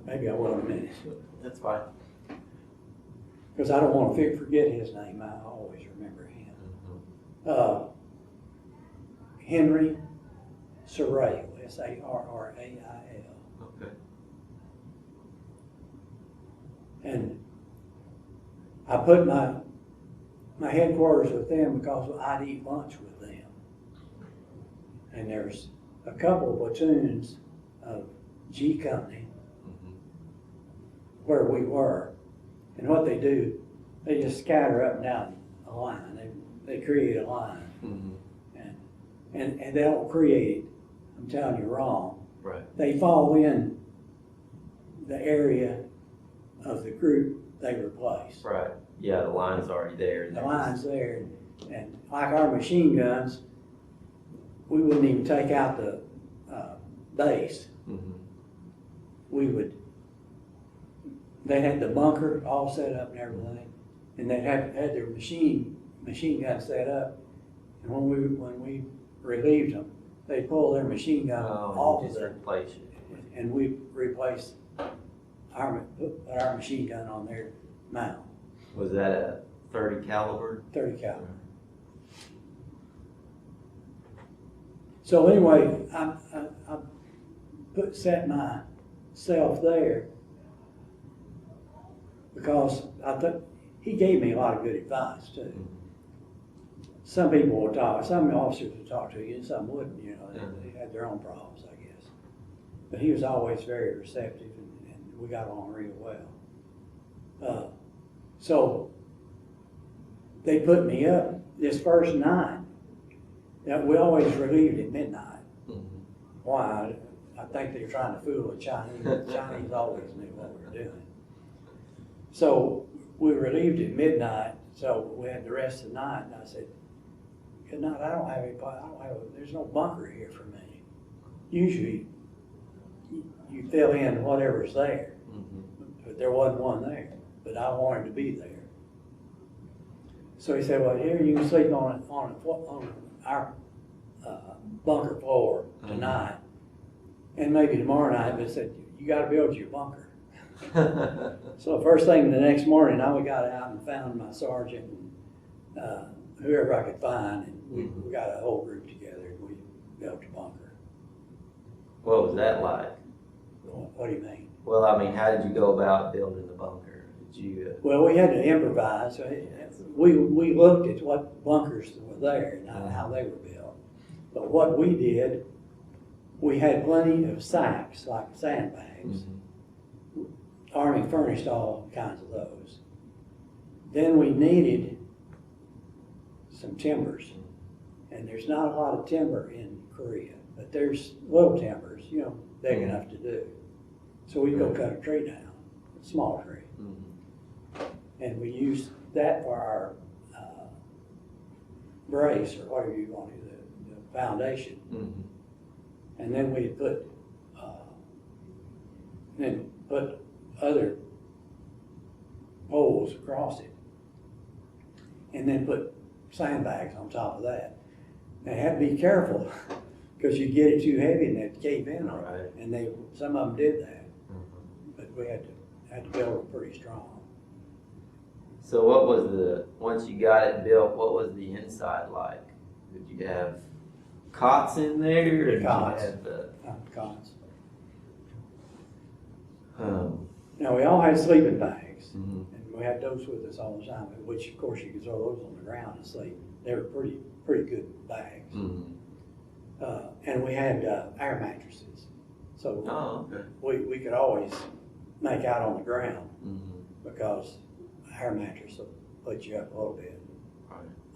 Maybe I will in a minute. That's fine. Because I don't want to forget his name. I always remember him. Henry Sarrail, Sarrail. Okay. And I put my headquarters with them because I'd eat lunch with them. And there's a couple of platoons of G Company where we were. And what they do, they just scatter up and down a line. They create a line. And they don't create it, I'm telling you, wrong. Right. They fall in the area of the group they replaced. Right. Yeah, the line's already there. The line's there, and like our machine guns, we wouldn't even take out the base. Mm-hmm. They had the bunker all set up and everything, and they had their machine gun set up. And when we relieved them, they pull their machine gun off of it, replace it. and we replaced our machine gun on their mount. Was that a 30 caliber? 30 caliber. So anyway, I set myself there because I thought he gave me a lot of good advice too. Mm-hmm. Some people will talk, some officers will talk to you, and some wouldn't. You know, they had their own problems, I guess. But he was always very receptive, and we got along real well. So they put me up this first night. Now, we always relieved at midnight. Mm-hmm. Why? I think they're trying to fool the Chinese. The Chinese always knew what we were doing. So we relieved at midnight. So we had the rest of the night, and I said, "Good night. There's no bunker here for me. Usually, you fill in whatever's there, but there wasn't one there. But I wanted to be there." So he said, "Well, here you can sleep on our bunker floor tonight, and maybe tomorrow night." But he said, "You got to build your bunker." So first thing the next morning, I got out and found my sergeant and whoever I could find, and we got a whole group together and we built a bunker. What was that like? What do you mean? Well, I mean, how did you go about building the bunker? Did you? Well, we had to improvise. We looked at what bunkers were there and how they were built. But what we did, we had plenty of sacks, like sandbags. Army furnished all kinds of those. Then we needed some timbers. And there's not a lot of timber in Korea, but there's little timbers, big enough to do. So we'd go cut a tree down, a small tree. And we used that for our brace, or whatever you want to do, the foundation. And then we put other poles across it, and then put sandbags on top of that. Now, you have to be careful because you get it too heavy and they'd cave in on it. And some of them did that, but we had to build it pretty strong. So what was once you got it built, what was the inside like? Did you have cots in there? Or did Cots. You have Cots. Now, we all had sleeping bags, and we had those with us all the time, which, of course, you could throw those on the ground and sleep. They were pretty good bags. And we had air mattresses. So we could always make out on the ground because an air mattress will put you up a little bit,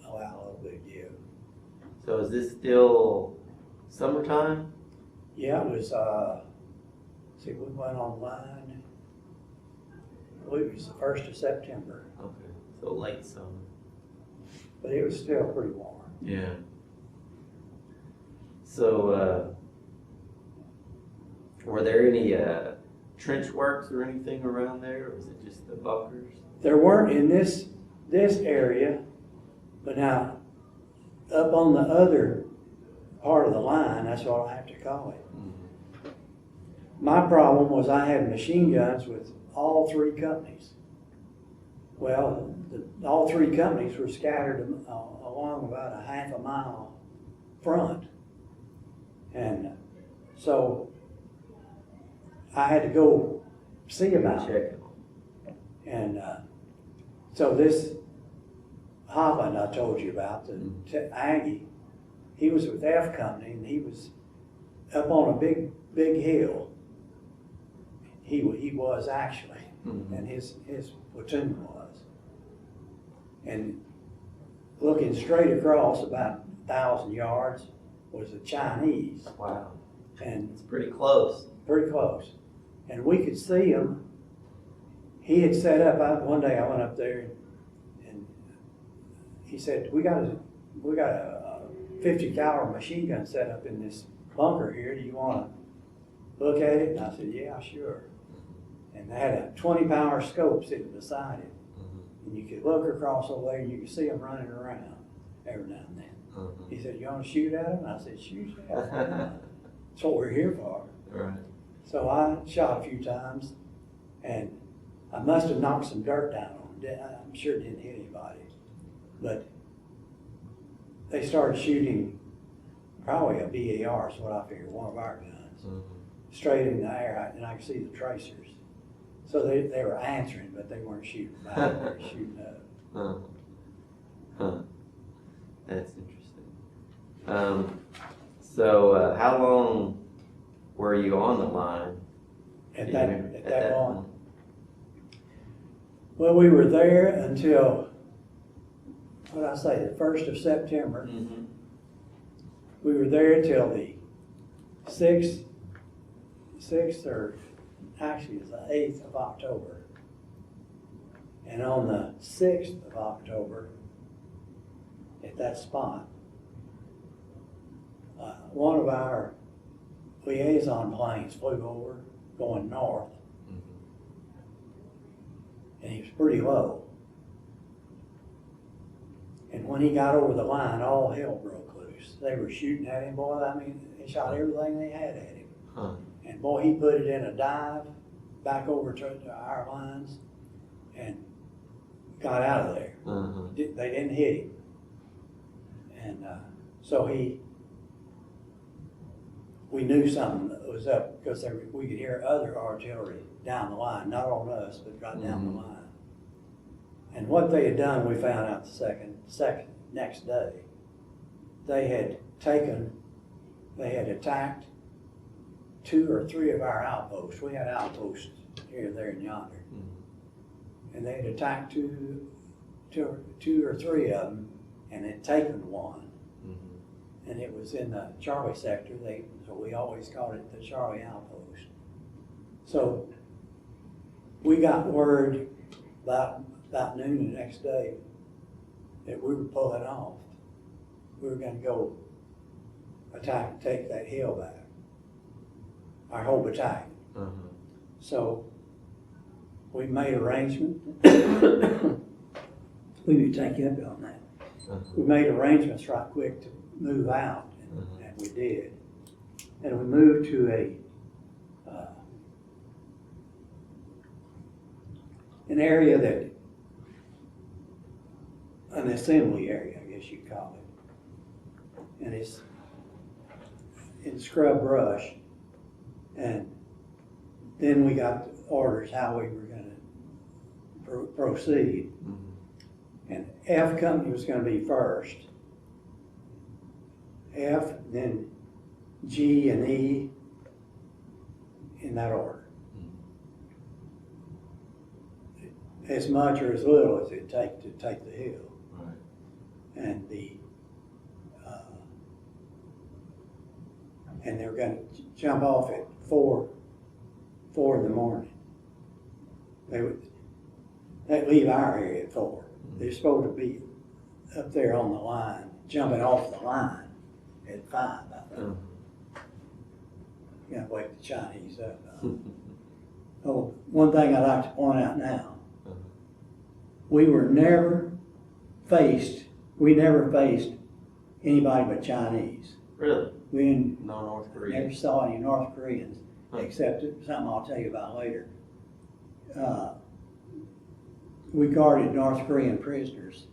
allow a little bit of give. So is this still summertime? Yeah, it was, we went online, I believe it was the 1st of September. Okay, so late summer. But it was still pretty warm. Yeah. So, were there any trench works or anything around there, or was it just the bunkers? There weren't in this area, but now up on the other part of the line, that's what I have to call it. My problem was I had machine guns with all 3 companies. Well, all 3 companies were scattered along about a half a mile front. And so I had to go see about it. And so this Holland I told you about, the Aggie, he was with F Company, and he was up on a big hill. He was actually, and his platoon was. And looking straight across about 1,000 yards was the Chinese. Wow. And it's pretty close. Pretty close. and we could see him. He had set up, one day I went up there and he said, we got a 50 caliber machine gun set up in this bunker here. Do you want to look at it? And I said, yeah, sure. And they had a 20 power scope sitting beside it. And you could look across over there and you could see them running around every now and then. He said, you want to shoot at them? And I said, shoot at them. That's what we're here for. Right. So I shot a few times, and I must have knocked some dirt down on them. I'm sure it didn't hit anybody. But they started shooting probably a BAR is what I figured, one of our guns, straight in the air, and I could see the tracers. So they were answering, but they weren't shooting back, they were shooting up. That's interesting. So how long were you on the line? At that point? Well, we were there until, what did I say, the 1st of September. We were there till the 6th or actually it was the 8th of October. And on the 6th of October, at that spot, one of our liaison planes flew over going north. And he was pretty low. And when he got over the line, all hell broke loose. They were shooting at him, boy. I mean, they shot everything they had at him. And boy, he put it in a dive back over to our lines and got out of there. They didn't hit him. And so we knew something was up because we could hear other artillery down the line, not on us, but right down the line. And what they had done, we found out the next day. They had attacked 2 or 3 of our outposts. We had outposts here, there, and yonder. And they had attacked two or three of them and had taken one. And it was in the Charlie sector. So we always called it the Charlie outpost. So we got word about noon the next day that we were pulling off. We were going to go attack, take that hill back. Our whole battalion. So we made arrangements. We would take you up on that. We made arrangements right quick to move out, and we did. And we moved to an area an assembly area, I guess you'd call it. And it's in scrub brush. And then we got orders how we were going to proceed. And F Company was going to be first. F, then G and E, in that order. As much or as little as it take to take the hill. And and they were going to jump off at 4 in the morning. They'd leave our area at 4. They're supposed to be up there on the line, jumping off the line at 5, I think. You gotta wake the Chinese up. Oh, one thing I'd like to point out now, we never faced anybody but Chinese. Really? We No North Koreans? never saw any North Koreans, except something I'll tell you about later. We guarded North Korean prisoners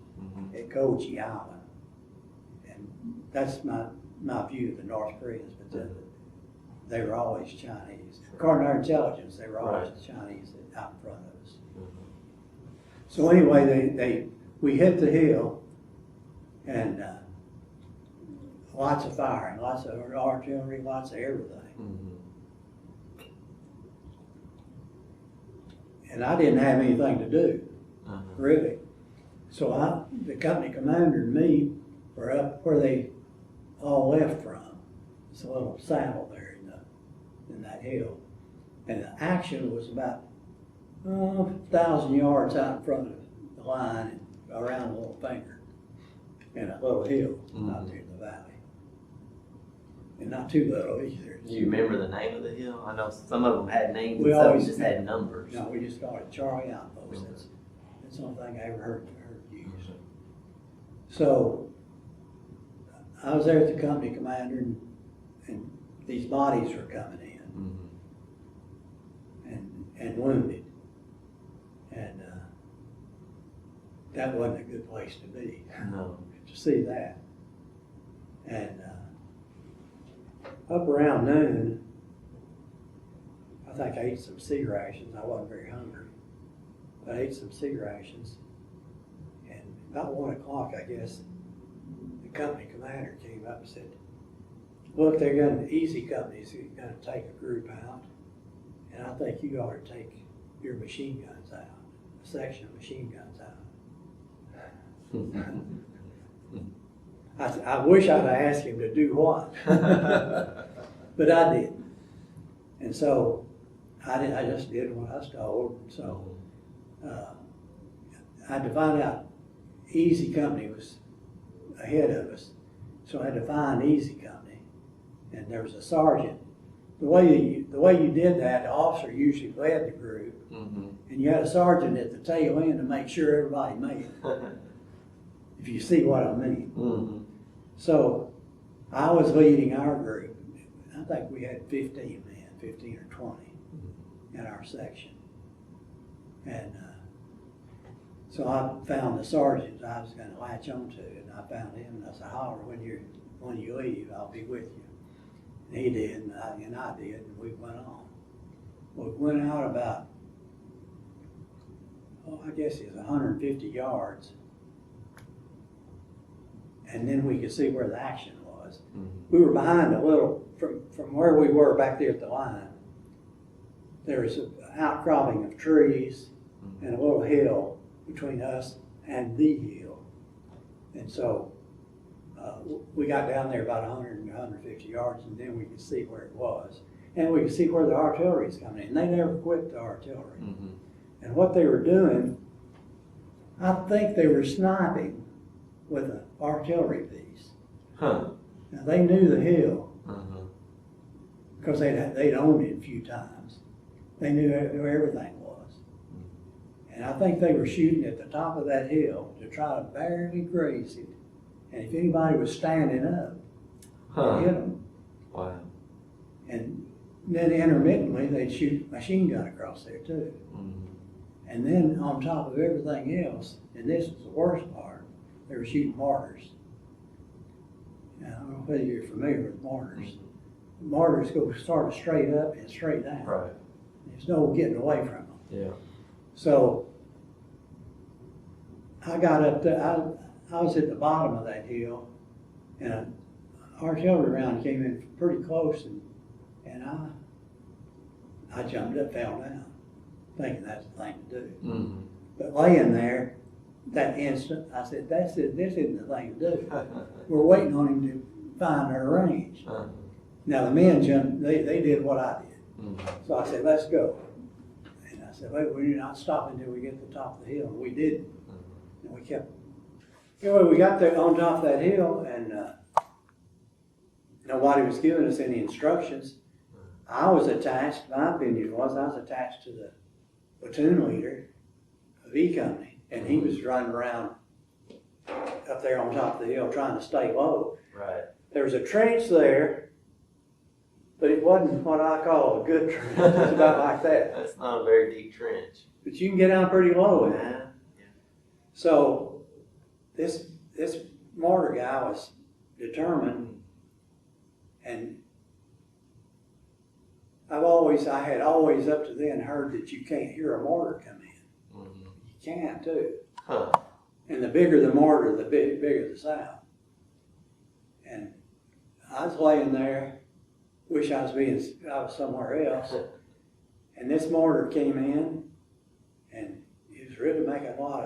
at Koje Island. And that's my view of the North Koreans, but they were always Chinese. According to our intelligence, they were always Chinese out in front of us. So anyway, we hit the hill, and lots of firing, lots of artillery, lots of everything. And I didn't have anything to do, really. So the company commander and me were up where they all left from. It's a little saddle there in that hill. And the action was about 1,000 yards out in front of the line and around a little finger and a little hill out there in the valley. And not too little either. Do you remember the name of the hill? I know some of them had names, We and some always just had numbers. No, we just called it Charlie Outpost. That's the only thing I ever heard used. So I was there at the company commander, and these bodies were coming in and wounded, and that wasn't a good place to be. No. To see that, and up around noon, I think I ate some sea rations. I wasn't very hungry, but I ate some sea rations, and about 1 o'clock, I guess, the company commander came up and said, "Look, they're going to, Easy Company's going to take a group out, and I think you ought to take your machine guns out, a section of machine guns out." I wish I'd have asked him to do what, but I didn't. And so I just did what I was told. So I had to find out Easy Company was ahead of us. So I had to find Easy Company, and there was a sergeant. The way you did that, the officer usually led the group, and you had a sergeant at the tail end to make sure everybody made it. If you see what I mean. So I was leading our group. I think we had 15 men, 15 or 20 in our section. And so I found the sergeant I was going to latch onto, and I found him, and I said, "Holler, when you leave, I'll be with you." And he did, and I did, and we went on. We went out about, I guess it was 150 yards. And then we could see where the action was. We were behind a little, from where we were back there at the line, there was an outcropping of trees and a little hill between us and the hill. And so we got down there about 100 or 150 yards, and then we could see where it was. And we could see where the artillery is coming in. They never quit the artillery. And what they were doing, I think they were sniping with an artillery piece. Now they knew the hill because they'd owned it a few times. They knew where everything was. And I think they were shooting at the top of that hill to try to barely graze it. And if anybody was standing up, they hit them. Wow. And then intermittently they'd shoot a machine gun across there too. And then on top of everything else, and this was the worst part, they were shooting mortars. Now, I don't know whether you're familiar with mortars. Mortars go sort of straight up and straight down. Right. There's no getting away from them. Yeah. So I got up there, I was at the bottom of that hill, and an artillery round came in pretty close, and I jumped up, fell down, thinking that's the thing to do. But laying there, that instant, I said, this isn't the thing to do. We're waiting on him to find our range. Now the men jumped, they did what I did. So I said, let's go. And I said, wait, we're not stopping until we get to the top of the hill. And we did. And we kept, anyway, we got there on top of that hill, and nobody was giving us any instructions. I was attached, my opinion was, I was attached to the platoon leader of E Company. And he was running around up there on top of the hill trying to stay low. Right. There was a trench there, but it wasn't what I call a good trench. It was about like that. That's not a very deep trench. But you can get down pretty low in it. Yeah. So this mortar guy was determined, and I had always up to then heard that you can't hear a mortar come in. You can too. And the bigger the mortar, the bigger the sound. And I was laying there, wish I was somewhere else. And this mortar came in, and it was really making a lot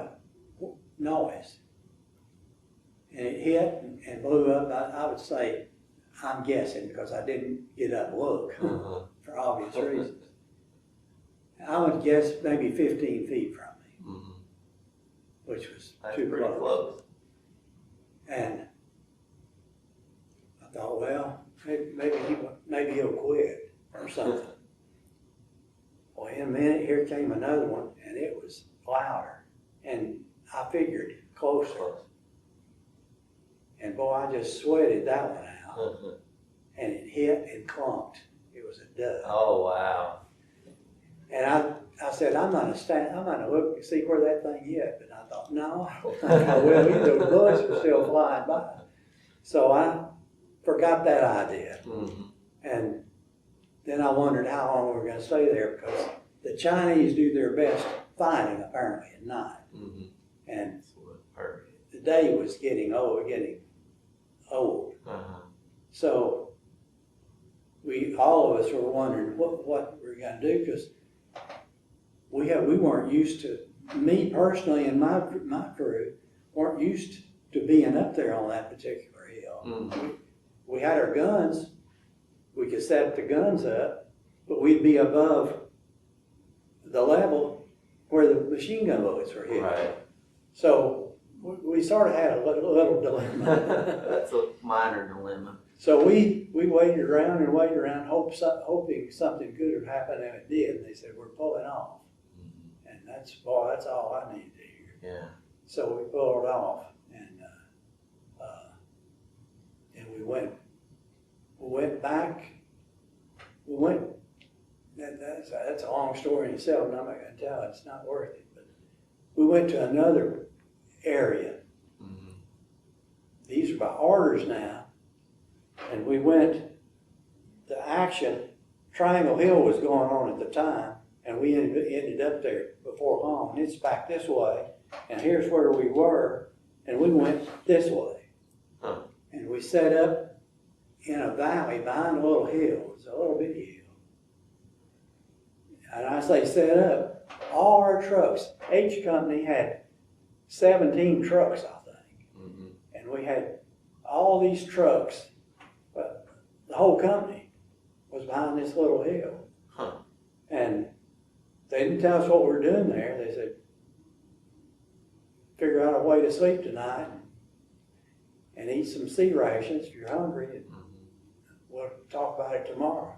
of noise. And it hit and blew up. I would say, I'm guessing because I didn't get up and look for obvious reasons. I would guess maybe 15 feet from me, Mm-hmm. which was That's too pretty close. And I thought, well, maybe he'll quit or something. Well, in a minute, here came another one, and it was louder. And I figured closer. And boy, I just sweated that one out. And it hit and clunked. It was a dud. Oh, wow. And I said, I'm gonna look and see where that thing hit. But I thought, no, I don't think I will. Either bullets were still flying by. So I forgot that idea. Mm-hmm. And then I wondered how long we were going to stay there, because the Chinese do their best fighting apparently at night. Mm-hmm. And Perfect. the day was getting old. Uh-huh. So all of us were wondering what we were going to do, because we weren't used to, me personally and my crew weren't used to being up there on that particular hill. Mm-hmm. We had our guns, we could set the guns up, but we'd be above the level where the machine gun bullets were hitting. Right. So we sort of had a little dilemma. That's a minor dilemma. So we waited around, hoping something good would happen, and it did. They said, we're pulling off. Mm-hmm. And that's all I needed to hear. Yeah. So we pulled off, and we went back. That's a long story in itself, and I'm not going to tell it. It's not worth it. But we went to another area. Mm-hmm. These are by orders now. And we went, the action, Triangle Hill was going on at the time, and we ended up there before long. And it's back this way, and here's where we were, and we went this way. Huh. And we set up in a valley behind a little hill. It's a little bitty hill. And I say set up, all our trucks, H Company had 17 trucks, I think. Mm-hmm. And we had all these trucks, but the whole company was behind this little hill. Huh. And they didn't tell us what we were doing there. They said, figure out a way to sleep tonight and eat some sea rations if you're hungry, and we'll talk about it tomorrow.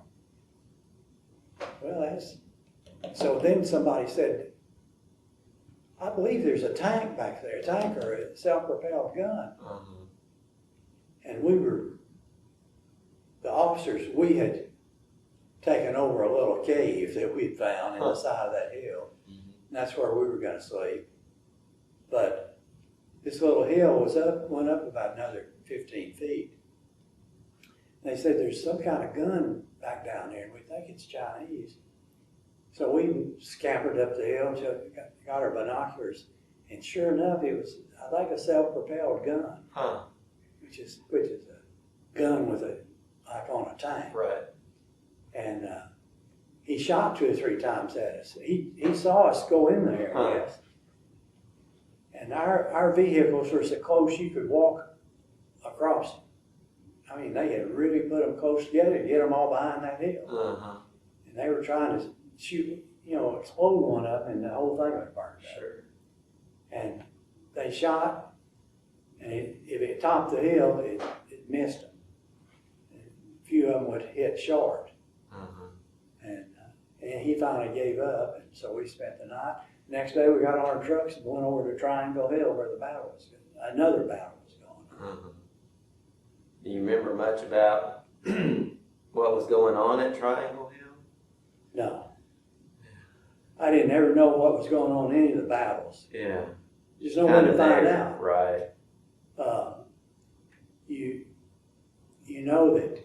Well, so then somebody said, I believe there's a tank back there, a tank or a self-propelled gun. Uh-huh. And the officers, we had taken over a little cave that we'd found in the side of that hill. Mm-hmm. And that's where we were going to sleep. But this little hill went up about another 15 feet. They said there's some kind of gun back down there, and we think it's Chinese. So we scampered up the hill until we got our binoculars, and sure enough, it was, I think, a self-propelled gun. Huh. Which is a gun with like on a tank. Right. And he shot 2 or 3 times at us. He saw us go in there, Huh. yes. And our vehicles were so close you could walk across. I mean, they had really put them close together to get them all behind that hill. Uh-huh. And they were trying to shoot, explode one up, and the whole thing would burn up. Sure. And they shot, and if it topped the hill, it missed them. And a few of them would hit short. Uh-huh. And he finally gave up, and so we spent the night. Next day, we got on our trucks and went over to Triangle Hill where another battle was going on. Uh-huh. Do you remember much about what was going on at Triangle Hill? No. I didn't ever know what was going on in any of the battles. Yeah. There's no way to find there. out. Right. You know that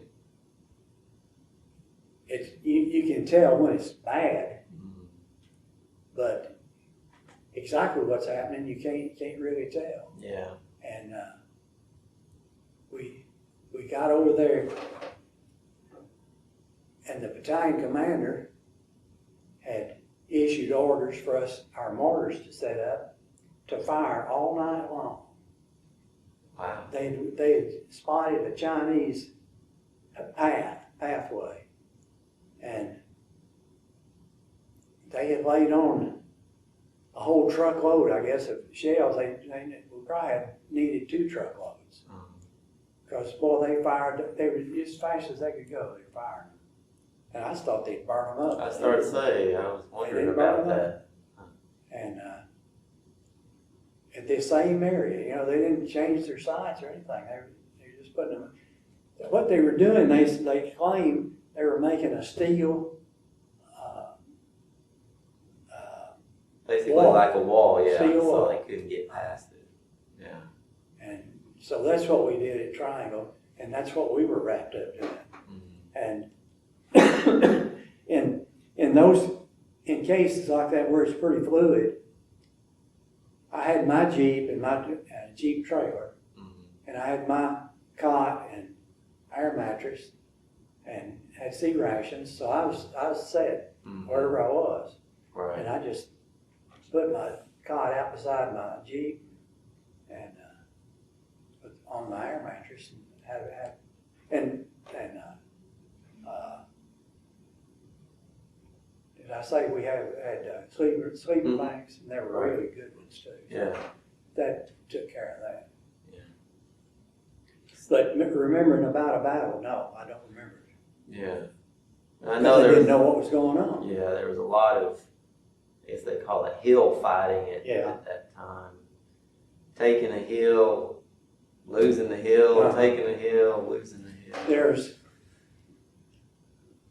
you can tell when it's bad, but exactly what's happening you can't really tell. Yeah. And we got over there, and the battalion commander had issued orders for us, our mortars, to set up to fire all night long. Wow. They had spotted a Chinese pathway, and they had laid on a whole truckload, I guess, of shells. They probably had needed 2 truckloads. Because, boy, they fired, they were as fast as they could go, they fired them. And I just thought they'd burn them up. I started to say, I was wondering about that. And at the same area, you know, they didn't change their sights or anything. They were just putting them. What they were doing, they claimed they were making a steel Basically wall. like a wall, yeah, Steel so wall. they couldn't get past it. Yeah. And so that's what we did at Triangle, and that's what we were wrapped up doing. And in cases like that where it's pretty fluid, I had my Jeep and my Jeep trailer, and I had my cot and air mattress, and had sea rations, so I was set wherever I was. Right. And I just put my cot out beside my Jeep and put on my air mattress and had it. Did I say we had sleeper banks, and they were really good ones too. Yeah. That took care of that. Yeah. But remembering about a battle, no, I don't remember it. Yeah. I know they there didn't know what was going on. Yeah, there was a lot of, I guess they call it hill fighting at that time. Taking a hill, losing the hill, taking a hill, losing the hill. There's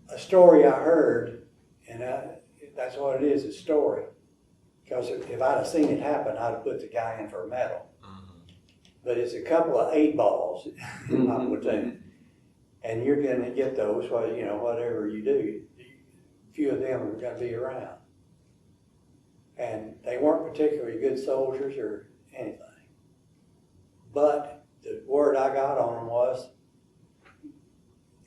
a story I heard, and that's what it is, a story. Because if I'd have seen it happen, I'd have put the guy in for a medal. But it's a couple of 8 balls in my platoon. And you're going to get those, well, you know, whatever you do, few of them are going to be around. And they weren't particularly good soldiers or anything. But the word I got on them was,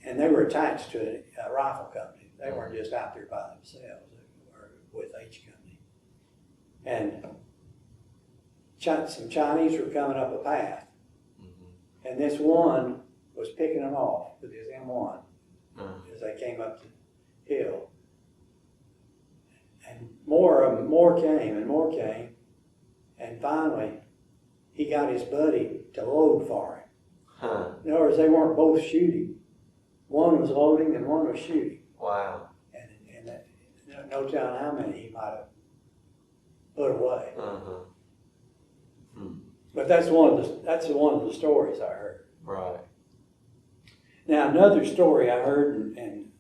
and they were attached to a rifle company. They weren't just out there by themselves. They were with H Company. And some Chinese were coming up a path. And this one was picking them off with his M1 as they came up the hill. And more came, and finally he got his buddy to load for him. In other words, they weren't both shooting. One was loading and one was shooting. Wow. And that, no telling how many he might have put away. But that's one of the stories I heard. Right. Now another story I heard, and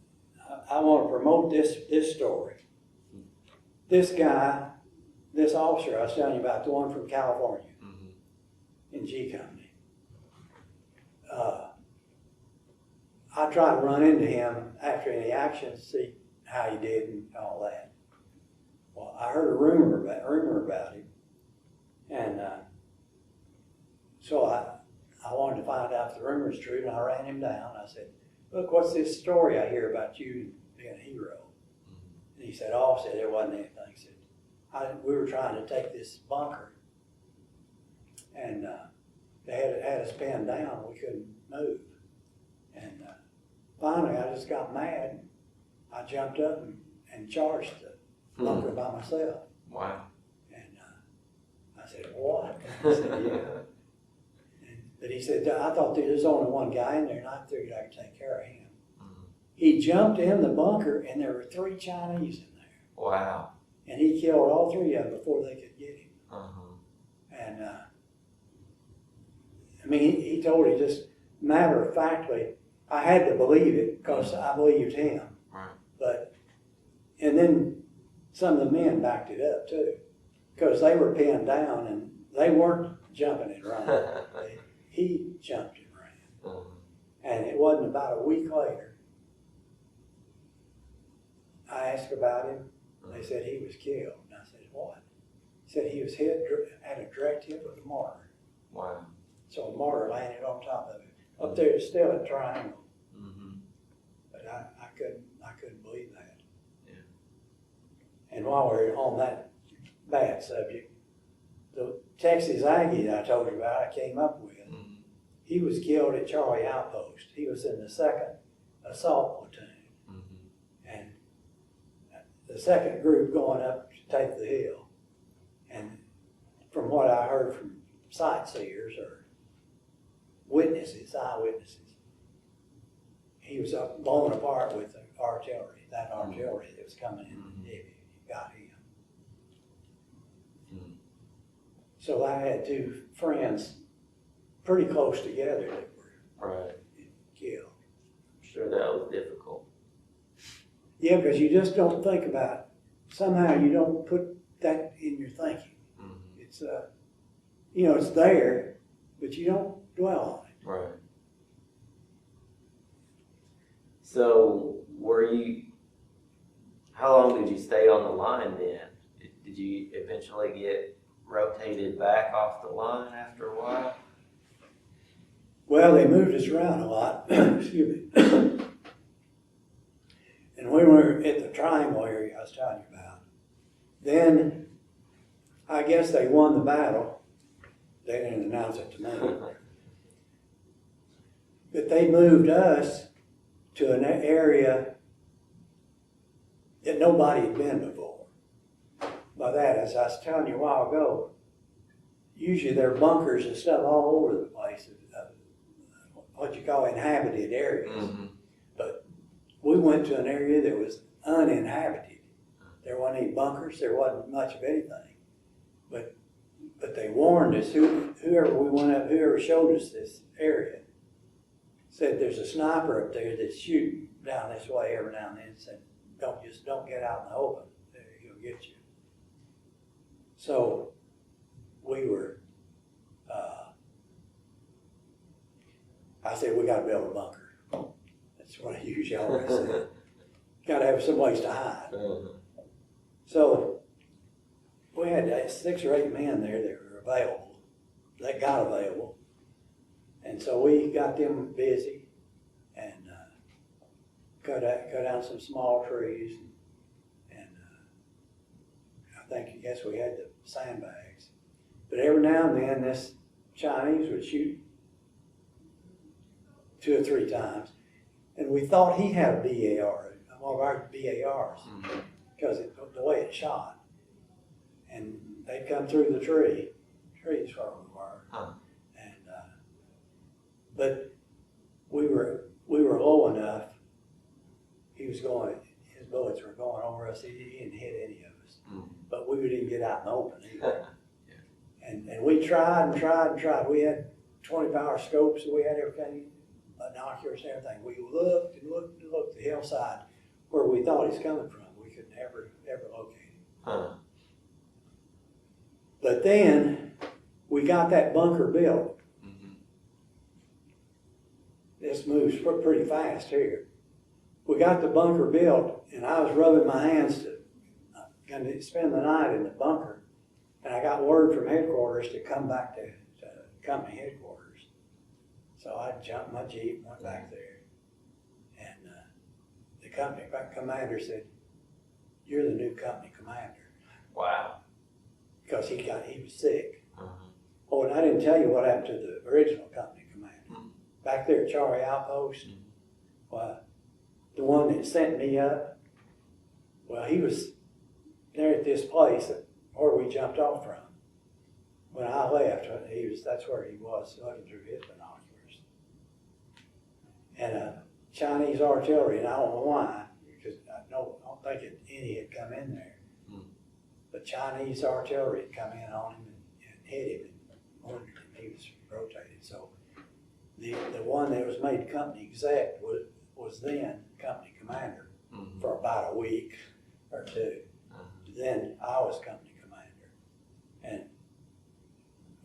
I want to promote this story. This guy, this officer I was telling you about, the one from California, in G Company. I tried to run into him after any action to see how he did and all that. Well, I heard a rumor about him, and so I wanted to find out if the rumor is true, and I ran him down. I said, "Look, what's this story I hear about you being a hero?" And he said, "Oh," said, "there wasn't anything." He said, "We were trying to take this bunker, and they had us pinned down. We couldn't move. And finally, I just got mad. I jumped up and charged the bunker by myself." Wow. And I said, "What?" He said, "Yeah." But he said, "I thought there was only one guy in there, and I figured I could take care of him." He jumped in the bunker, and there were 3 Chinese in there. Wow. And he killed all 3 of them before they could get him. And I mean, he told it just matter-of-factly. I had to believe it because I believed him. Right. And then some of the men backed it up too, because they were pinned down and they weren't jumping and running. He jumped and ran. And it wasn't about a week later, I asked about him. They said he was killed. And I said, "What?" He said he was hit, had a direct hit with a mortar. Wow. So a mortar landed on top of it. Up there is still a triangle. But I couldn't believe that. Yeah. And while we're on that bad subject, the Texas Aggie that I told you about, I came up with, he was killed at Charlie Outpost. He was in the 2nd Assault Platoon. And the second group going up to take the hill. And from what I heard from sightseers or eyewitnesses, he was blown apart with the artillery, that artillery that was coming in. It got him. So I had two friends pretty close together that were killed. I'm sure that was difficult. Yeah, because you just don't think about, somehow you don't put that in your thinking. It's, it's there, but you don't dwell on it. Right. So how long did you stay on the line then? Did you eventually get rotated back off the line after a while? Well, they moved us around a lot, excuse me. And we were at the triangle area I was telling you about. Then, I guess they won the battle. They didn't announce it to me. But they moved us to an area that nobody had been before. By that, as I was telling you a while ago, usually there are bunkers and stuff all over the place, what you call inhabited areas. But we went to an area that was uninhabited. There wasn't any bunkers, there wasn't much of anything. But they warned us, whoever showed us this area, said there's a sniper up there that's shooting down this way every now and then. Said, don't get out in the open. He'll get you. So we were, I said, we got to build a bunker. That's what I usually always say. Got to have some place to hide. So we had 6 or 8 men there that were available, that got available. And so we got them busy and cut down some small trees. And I guess we had the sandbags. But every now and then this Chinese would shoot 2 or 3 times. And we thought he had a BAR, one of our BARs, because the way it shot. And they'd come through the trees where we were. And but we were low enough. His bullets were going over us. He didn't hit any of us. But we didn't get out in the open either. And we tried and tried and tried. We had 20-power scopes, so we had everything, binoculars and everything. We looked and looked and looked the hillside where we thought he's coming from. We couldn't ever locate him. But then we got that bunker built. This moves pretty fast here. We got the bunker built, and I was rubbing my hands to spend the night in the bunker. And I got word from headquarters to come back to company headquarters. So I jumped my Jeep and went back there. And the company commander said, "You're the new company commander." Wow. Because he was sick. Oh, and I didn't tell you what happened to the original company commander. Back there at Charlie Outpost, well, the one that sent me up, well, he was there at this place where we jumped off from. When I left, that's where he was, looking through his binoculars. And Chinese artillery, and I don't know why, because I don't think any had come in there. But Chinese artillery had come in on him and hit him and wounded him. He was rotated. So the one that was made company exec was then company commander for about a week or 2. Then I was company commander. And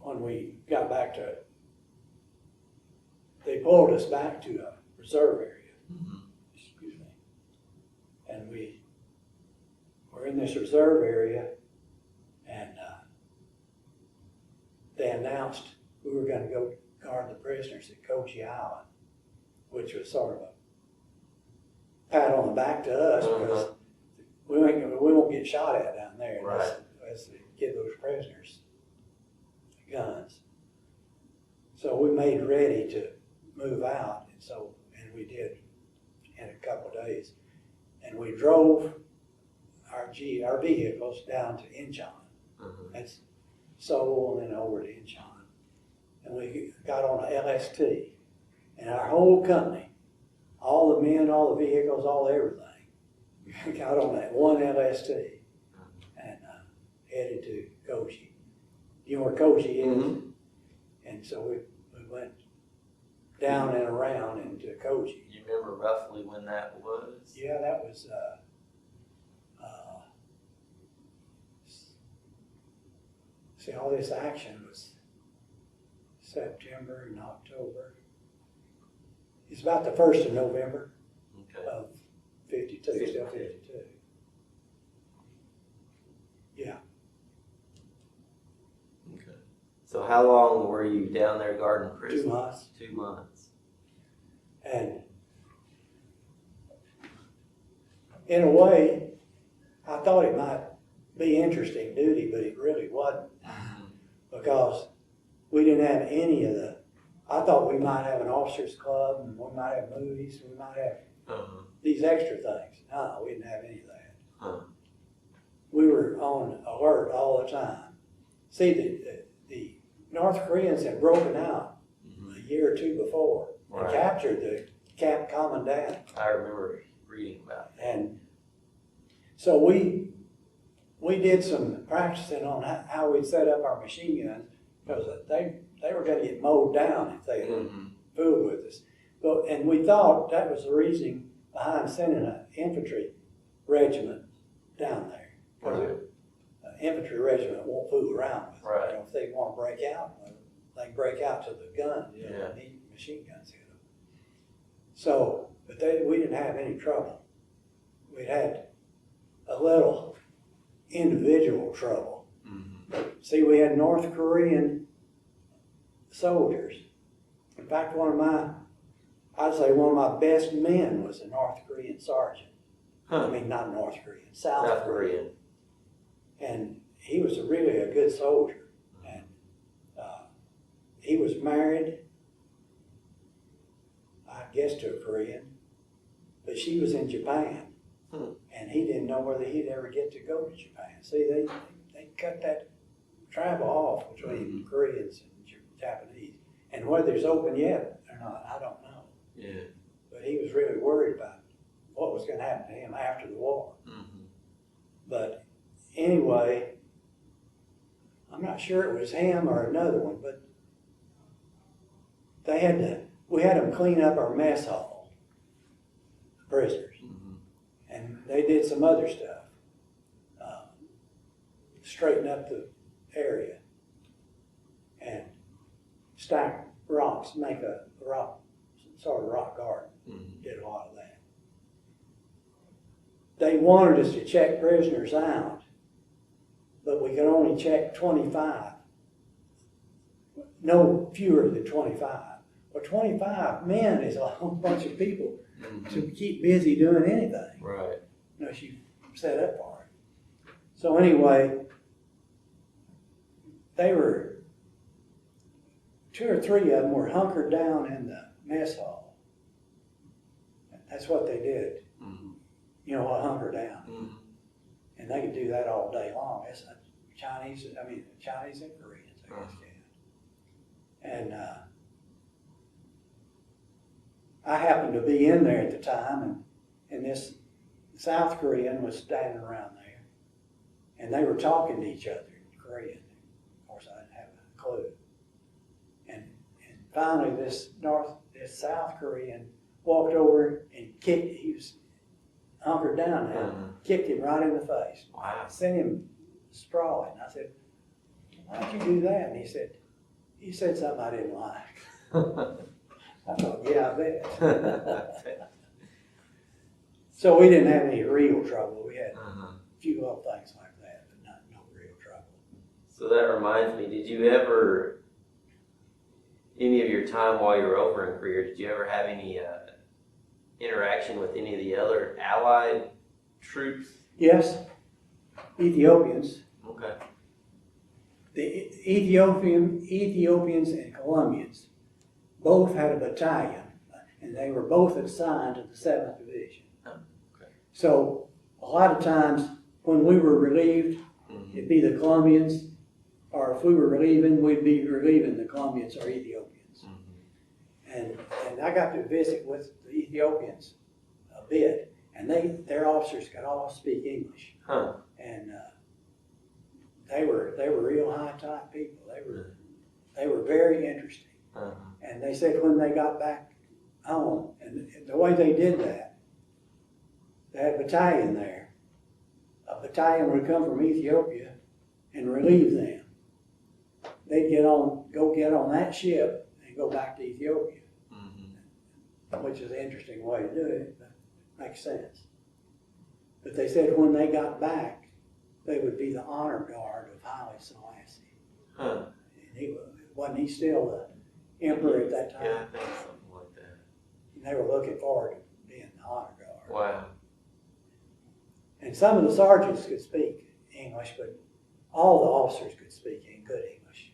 when we got back to it, they pulled us back to a reserve area. Excuse me. And we were in this reserve area, and they announced we were going to go guard the prisoners at Koje Island, which was sort of a pat on the back to us because we won't get shot at down there unless they give those prisoners guns. So we made ready to move out, and we did in a couple of days. And we drove, our vehicles down to Incheon. Mhm. That's Seoul and then over to Incheon. And we got on a LST. And our whole company, all the men, all the vehicles, all everything, got on that one LST and headed to Koje. You know where Koje is? Mhm. And so we went down and around into Koje. You remember roughly when that was? Yeah, that was see, all this action was September and October. It's about the 1st of November Okay. of 52, still 52. Yeah. Okay. So how long were you down there guarding Christmas? 2 months. 2 months. And in a way, I thought it might be interesting duty, but it really wasn't. Because we didn't have any of the, I thought we might have an officers club and we might have movies, we might have these extra things. No, we didn't have any of that. Huh. We were on alert all the time. See, the North Koreans had broken out a year or two before and Right. captured the Camp Commandant. I remember reading about that. And so we did some practicing on how we'd set up our machine guns, because they were going to get mowed down if they had fooled with us. And we thought that was the reason behind sending an infantry regiment down there. Because an infantry regiment won't fool around with it. Right. You know, if they want to break out, they can break out to the gun. You know, Yeah. they need machine guns in them. So, but we didn't have any trouble. We had a little individual trouble. See, we had North Korean soldiers. In fact, I'd say one of my best men was a North Korean sergeant. Huh. I mean, not North Korean, South South Korean. Korean. And he was really a good soldier. And he was married, I guess, to a Korean, but she was in Japan. And he didn't know whether he'd ever get to go to Japan. See, they cut that travel off between Koreans and Japanese. And whether it's open yet or not, I don't know. Yeah. But he was really worried about what was going to happen to him after the war. But anyway, I'm not sure it was him or another one, but we had them clean up our mess hall, prisoners. And they did some other stuff, straighten up the area and stack rocks, make a rock, sort of rock garden. Did a lot of that. They wanted us to check prisoners out, but we could only check 25, no fewer than 25. Well, 25 men is a whole bunch of people to keep busy doing anything. Right. Unless you set up for it. So anyway, they were, 2 or 3 of them were hunkered down in the mess hall. That's what they did. You know, hunker down. And they could do that all day long. That's Chinese and Koreans, I guess. And I happened to be in there at the time, and this South Korean was standing around there, and they were talking to each other in Korean. Of course, I didn't have a clue. And finally, this South Korean walked over and kicked. He was hunkered down now, kicked him right in the face. Wow. Sent him sprawling. I said, "Why'd you do that?" And he said something I didn't like. I thought, yeah, I bet. So we didn't have any real trouble. We had a few little things like that, but no real trouble. So that reminds me, did you ever, any of your time while you were over in Korea, did you ever have any interaction with any of the other Allied troops? Yes, Ethiopians. Okay. The Ethiopians and Colombians both had a battalion, and they were both assigned to the 7th Division. Oh, okay. So a lot of times when we were relieved, it'd be the Colombians, or if we were relieving, we'd be relieving the Colombians or Ethiopians. And I got to visit with the Ethiopians a bit, and their officers could all speak English. Huh. And they were real high type people. They were very interesting. And they said when they got back home, and the way they did that, they had a battalion there. A battalion would come from Ethiopia and relieve them. They'd go get on that ship and go back to Ethiopia, which is an interesting way to do it, but makes sense. But they said when they got back, they would be the honor guard of Haile Selassie. Huh. And wasn't he still the emperor at that time? Yeah, I think something like that. And they were looking forward to being the honor guard. Wow. And some of the sergeants could speak English, but all the officers could speak in good English.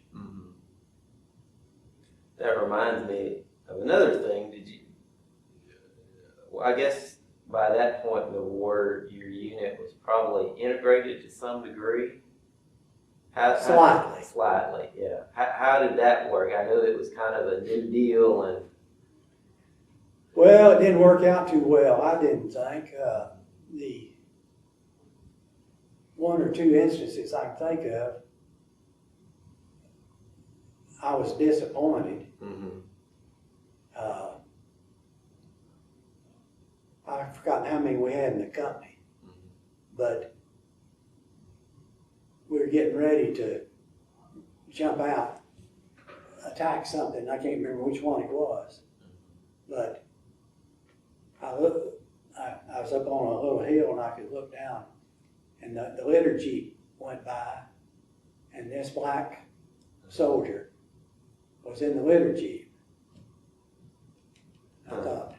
That reminds me of another thing. I guess by that point in the war, your unit was probably integrated to some degree. Slightly, yeah. How did that work? I know it was kind of a new deal, and well, it didn't work out too well, I didn't think. The one or two instances I can think of, I was disappointed. I've forgotten how many we had in the company, but we were getting ready to jump out, attack something. I can't remember which one it was, but I was up on a little hill and I could look down, and the litter jeep went by, and this black soldier was in the litter jeep. I thought,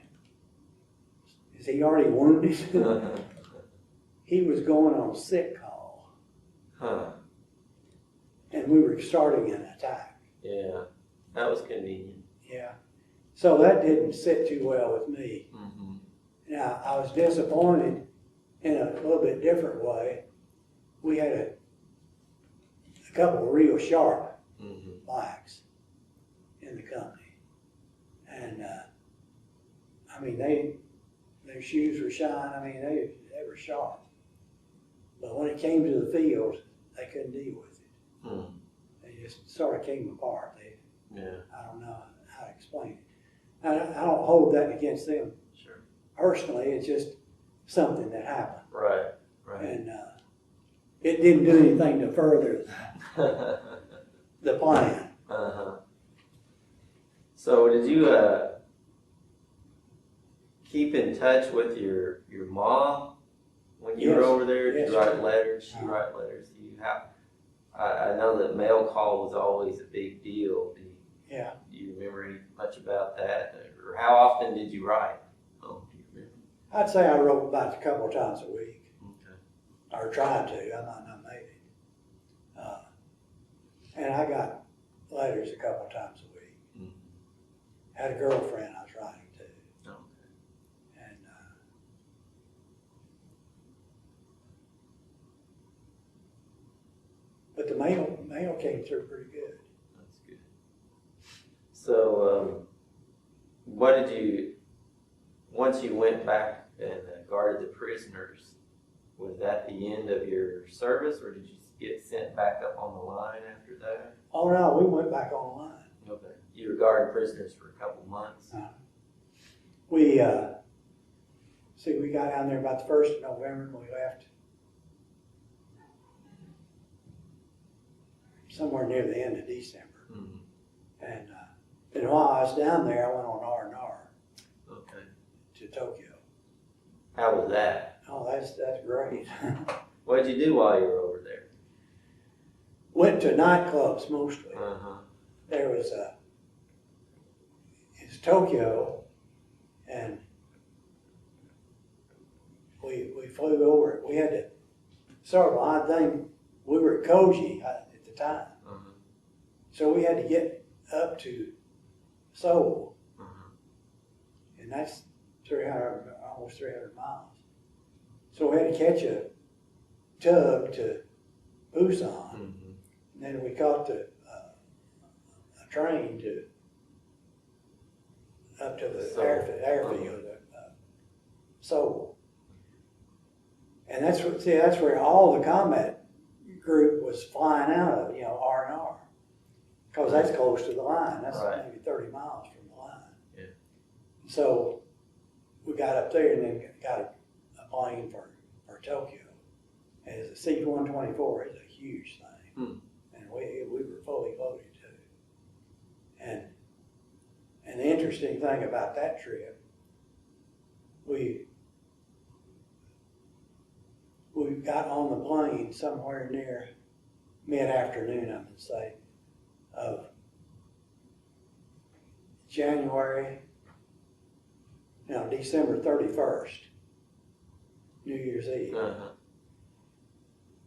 is he already wounded? He was going on sick call. And we were starting an attack. Yeah, that was convenient. Yeah. So that didn't sit too well with me. Now, I was disappointed in a little bit different way. We had a couple of real sharp blacks in the company. And, I mean, their shoes were shine. I mean, they were sharp. But when it came to the field, they couldn't deal with it. They just sort of came apart. I don't know how to explain it. I don't hold that against them. Sure. Personally, it's just something that happened. Right. And it didn't do anything to further the plan. So did you keep in touch with your mom when you were over there? Did you write letters? She write letters to you? I know that mail call was always a big deal. Do you remember much about that? Or how often did you write? Oh, do you remember? I'd say I wrote about a couple of times a week. Okay. Or tried to. I might not make it. And I got letters a couple of times a week. Had a girlfriend I was writing to. Okay. And but the mail came through pretty good. That's good. So, what did you, once you went back and guarded the prisoners, was that the end of your service, or did you get sent back up on the line after that? Oh no, we went back on the line. Okay. You were guarding prisoners for a couple months. We got down there about the 1st of November and we left somewhere near the end of December. And then while I was down there, I went on R&R. Okay. To Tokyo. How was that? Oh, that's great. What did you do while you were over there? Went to nightclubs mostly. There was it's Tokyo, and we flew over it. We had to, sort of an odd thing, we were at Koje at the time. So we had to get up to Seoul. And that's almost 300 miles. So we had to catch a tug to Busan. Mm-hmm. And then we caught a train up to the airfield at Seoul. And that's where all the combat group was flying out of, R&R. Because that's close to the line. That's maybe 30 miles from the line. Yeah. So we got up there and then got a plane for Tokyo. And the C-124 is a huge thing. And we were fully loaded too. And the interesting thing about that trip, we got on the plane somewhere near mid-afternoon, I'm going to say, of December 31st, New Year's Eve. Uh-huh.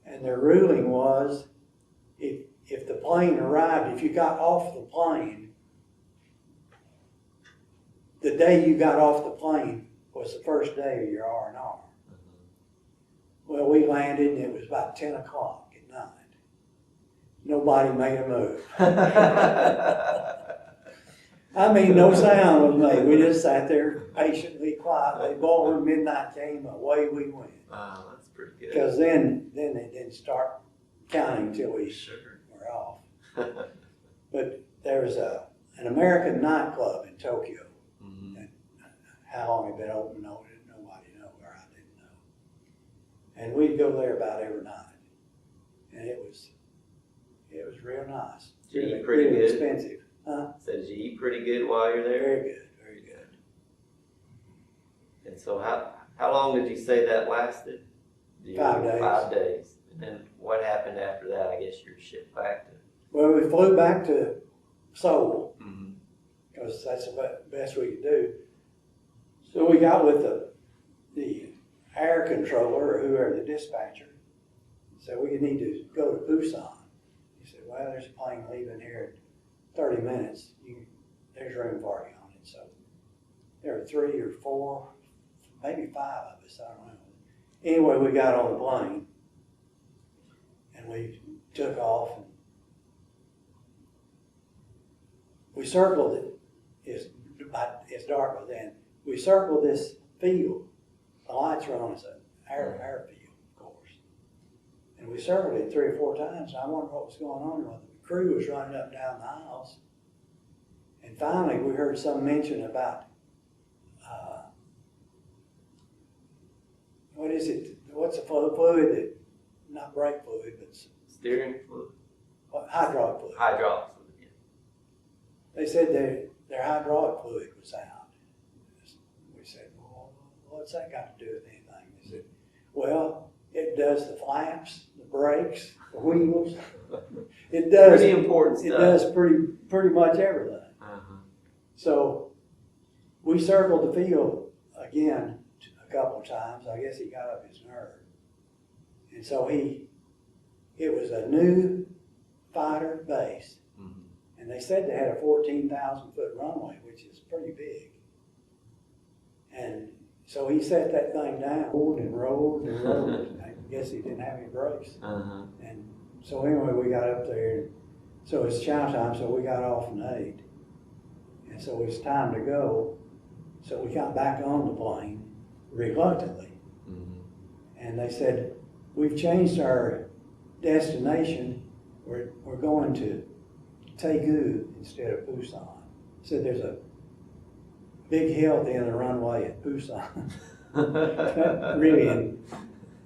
And their ruling was, if the plane arrived, if you got off the plane, the day you got off the plane was the first day of your R&R. Uh-huh. Well, we landed and it was about 10 o'clock at night. Nobody made a move. I mean, no sound was made. We just sat there patiently, quietly. Boy, when midnight came, away we went. Wow, that's pretty good. Because then they didn't start counting till we were off. But there was an American nightclub in Tokyo. Mm-hmm. And how long it had been open, nobody knew, or I didn't know. And we'd go there about every night. And it was real nice. Did you eat pretty good? Expensive. Huh? So did you eat pretty good while you're there? Very good, very good. And so how long did you say that lasted? 5 days. 5 days. And then what happened after that? I guess you're shipped back to... Well, we flew back to Seoul, Mm-hmm. because that's the best we could do. So we got with the air controller, or whoever, the dispatcher. So we need to go to Busan. He said, well, there's a plane leaving here in 30 minutes. There's room for you on it. So there were 3 or 4, maybe 5 of us, I don't know. Anyway, we got on the plane and we took off and we circled it. It's dark by then. We circled this field. The lights were on. It's an airfield, of course. And we circled it 3 or 4 times. And I wondered what was going on with it. The crew was running up and down the aisles. And finally, we heard some mention about, what is it? What's the fluid that, not brake fluid, but Steering fluid? hydraulic fluid. Hydraulic fluid, yeah. They said their hydraulic fluid was out. We said, well, what's that got to do with anything? They said, well, it does the flaps, the brakes, the wheels. It does. Pretty important stuff. It does pretty much everything. Uh-huh. So we circled the field again a couple of times. I guess he got up his nerve. And so it was a new fighter base. Mm-hmm. And they said they had a 14,000-foot runway, which is pretty big. And so he set that thing down, rolled and rolled and rolled. I guess he didn't have any brakes. Uh-huh. And so anyway, we got up there. So it's chow time, so we got off and ate. And so it's time to go. So we got back on the plane reluctantly. Mm-hmm. And they said, we've changed our destination. We're going to Daegu instead of Busan. Said there's a big hill at the end of the runway at Busan. Really,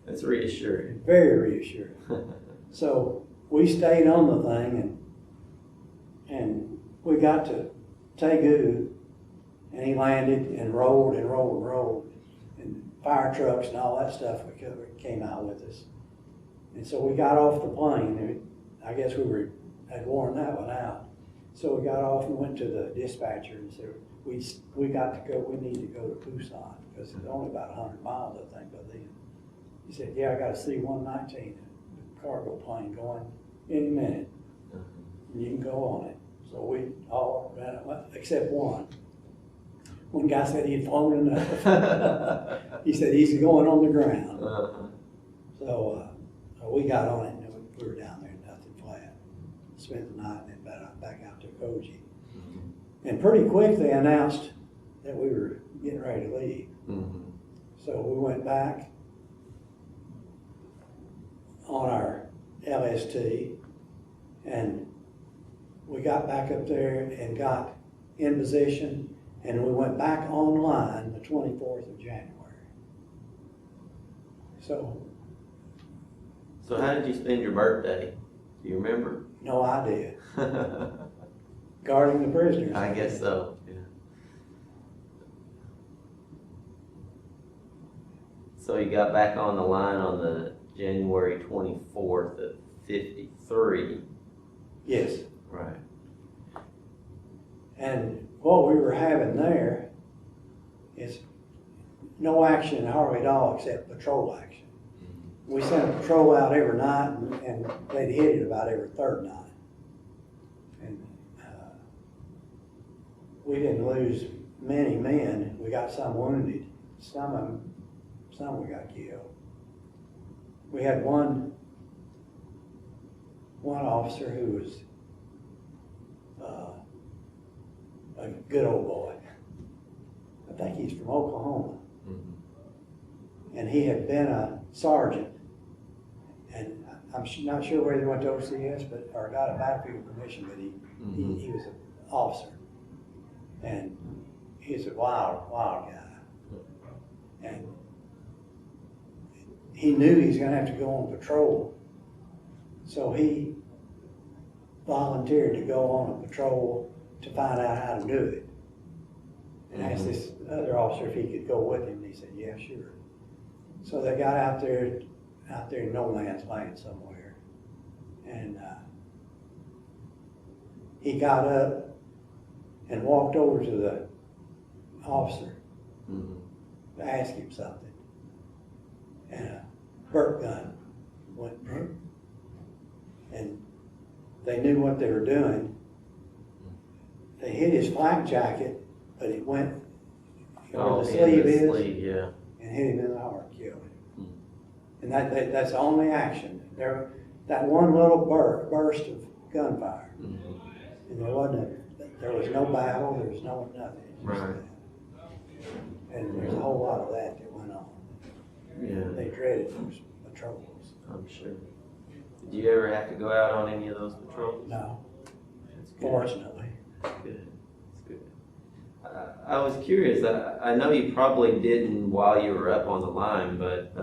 That's reassuring. very reassuring. So we stayed on the thing, and we got to Daegu, and he landed and rolled and rolled and rolled, and fire trucks and all that stuff came out with us. And so we got off the plane, and I guess had worn that one out. So we got off and went to the dispatcher and said, we got to go, we need to go to Busan, because it's only about 100 miles, I think, by then. He said, yeah, I got a C-119, a cargo plane going any minute, and you can go on it. So we all ran, except one. One guy said he'd flown enough. He said he's going on the ground. Uh-huh. So So we got on it and we were down there in Nothing Flat. Spent the night and then back out to Koje. And pretty quick they announced that we were getting ready to leave. So we went back on our LST and we got back up there and got in position, and we went back online the 24th of January. So how did you spend your birthday? Do you remember? no idea. Guarding the prisoners. I guess so, yeah. So you got back on the line on the January 24th of 53. Yes. Right. And what we were having there is no action hardly at all except patrol action. We sent a patrol out every night and they'd hit it about every third night. And we didn't lose many men. We got some wounded. Some we got killed. We had one officer who was a good old boy. I think he's from Oklahoma. And he had been a sergeant. And I'm not sure whether he went to OCS or got a battlefield commission, but he was an officer. And he's a wild guy. And he knew he was going to have to go on patrol. So he volunteered to go on a patrol to find out how to do it. And asked this other officer if he could go with him, and he said, yeah, sure. So they got out there in no man's land somewhere. And he got up and walked over to the officer to ask him something. And a burp gun went, and they knew what they were doing. They hit his flak jacket, but it went where the sleeve is, yeah. and hit him in the heart, killed him. And that's the only action. That one little burst of gunfire, and there was no battle, there was no nothing. Right. And there's a whole lot of that went on. Yeah. They dreaded those patrols. I'm sure. Did you ever have to go out on any of those patrols? No, That's good. fortunately. That's good. That's good. I was curious. I know you probably didn't while you were up on the line, but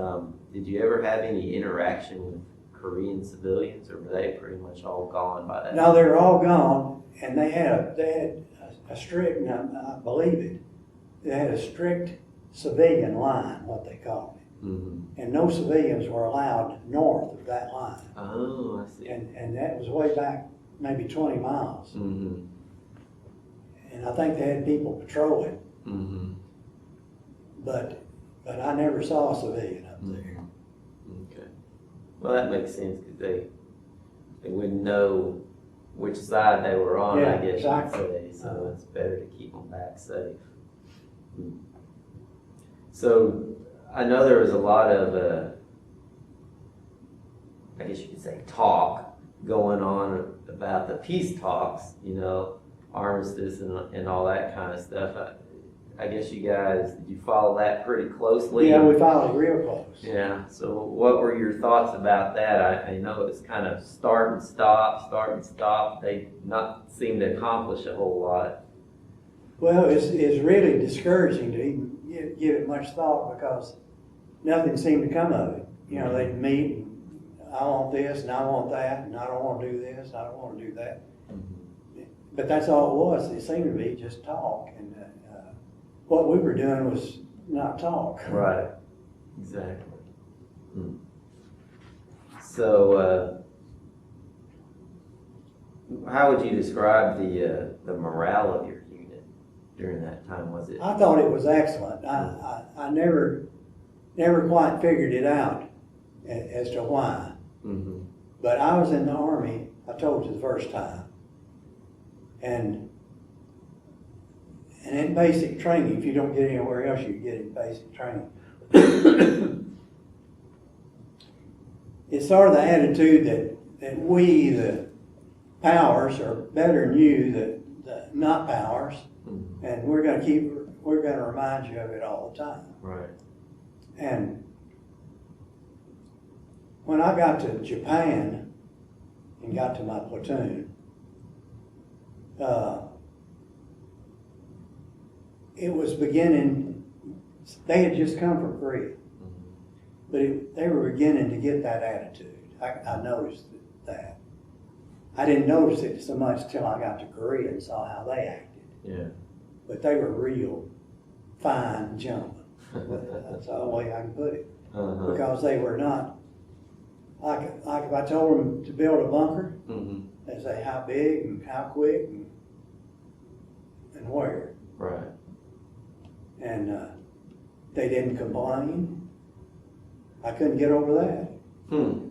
did you ever have any interaction with Korean civilians, or were they pretty much all gone by that? No, they were all gone, and they had a strict, and I believe it, they had a strict civilian line, what they called it. And no civilians were allowed north of that line. Oh, I see. And that was way back, maybe 20 miles. And I think they had people patrolling. But I never saw a civilian up there. Okay. Well, that makes sense, because they wouldn't know which side they were on, Yeah, I guess exactly. you'd say. So it's better to keep them back safe. So I know there was a lot of, I guess you could say, talk going on about the peace talks, armistice and all that kind of stuff. I guess you guys, did you follow that pretty closely? Yeah, we followed it real close. Yeah, so what were your thoughts about that? I know it's kind of start and stop. They not seem to accomplish a whole lot. Well, it's really discouraging to even give it much thought, because nothing seemed to come of it. They'd meet, and I want this, and I want that, and I don't want to do this, and I don't want to do that. But that's all it was. It seemed to be just talk, and what we were doing was not talk. Right, exactly. So, how would you describe the morale of your unit during that time? Was it? I thought it was excellent. I never quite figured it out as to why. But I was in the Army, I told you the first time. And in basic training, if you don't get anywhere else, you get in basic training. it's sort of the attitude that we, the powers, are better than you, the not powers, and we're gonna remind you of it all the time. Right. And when I got to Japan and got to my platoon, it was beginning, they had just come from Korea, but they were beginning to get that attitude. I noticed that. I didn't notice it so much till I got to Korea and saw how they acted. Yeah. But they were real fine gentlemen. That's the only way I can put it. Because they were not, like if I told them to build a bunker, they say how big and how quick and where. Right. And they didn't complain. I couldn't get over that.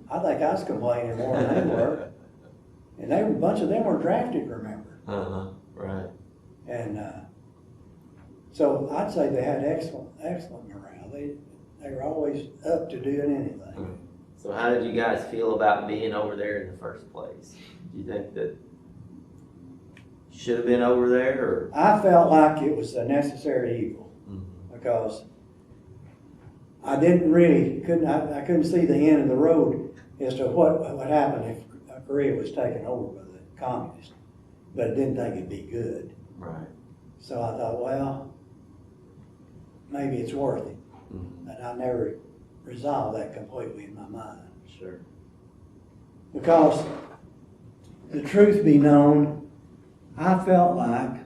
I think I was complaining more than they were. And a bunch of them were drafted, remember? Right. And so I'd say they had excellent morale. They were always up to doing anything. So how did you guys feel about being over there in the first place? Do you think that you should have been over there, or? I felt like it was a necessary evil because I didn't really I couldn't see the end of the road as to what would happen if Korea was taken over by the communists, but I didn't think it'd be good. Right. So I thought, well, maybe it's worth it. And I never resolved that completely in my mind. Sure. Because the truth be known, I felt like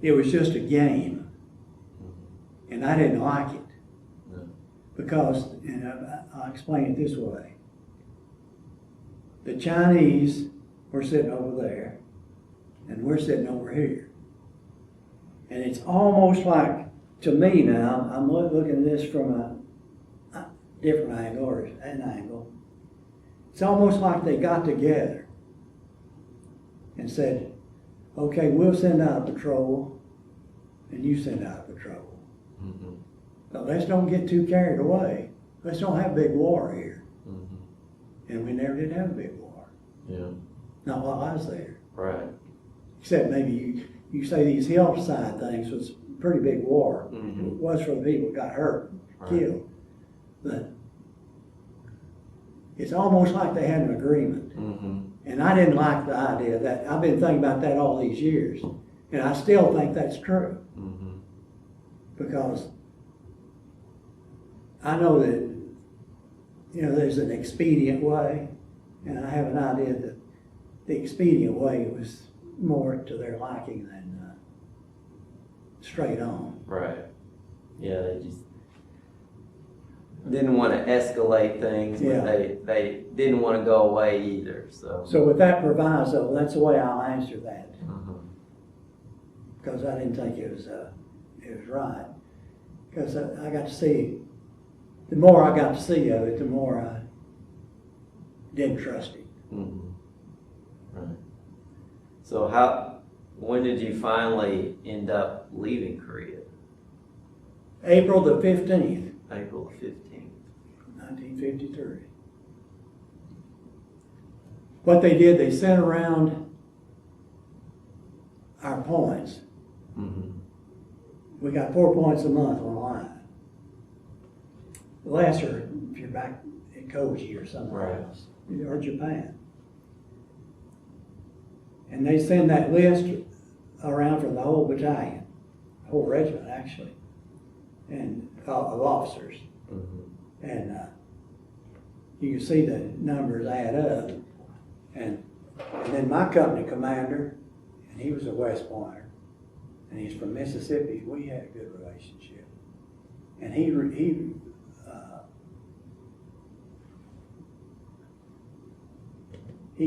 it was just a game, and I didn't like it. Because, and I'll explain it this way. The Chinese were sitting over there, and we're sitting over here. And it's almost like, to me now, I'm looking at this from a different angle, or an angle. It's almost like they got together and said, okay, we'll send out a patrol, and you send out a patrol. But let's don't get too carried away. Let's don't have a big war here. And we never did have a big war. Yeah. Not while I was there. Right. Except maybe you say these hillside things was a pretty big war. It was for the people who got hurt, killed. But it's almost like they had an agreement. And I didn't like the idea of that. I've been thinking about that all these years. And I still think that's true. Because I know that, there's an expedient way, and I have an idea that the expedient way was more to their liking than straight on. Right. Yeah, they just didn't want to escalate things, but they didn't want to go away either. So with that proviso, that's the way I'll answer that. Because I didn't think it was right. Because I got to see, the more I got to see of it, the more I didn't trust it. Right. So when did you finally end up leaving Korea? April the 15th. April the 15th. 1953. What they did, they sent around our points. We got 4 points a month online. The last are if you're back at Koje or somewhere else, or Japan. And they send that list around for the whole battalion, the whole regiment actually, and of officers. And you can see the numbers add up. And then my company commander, and he was a West Pointer, and he's from Mississippi. We had a good relationship. And he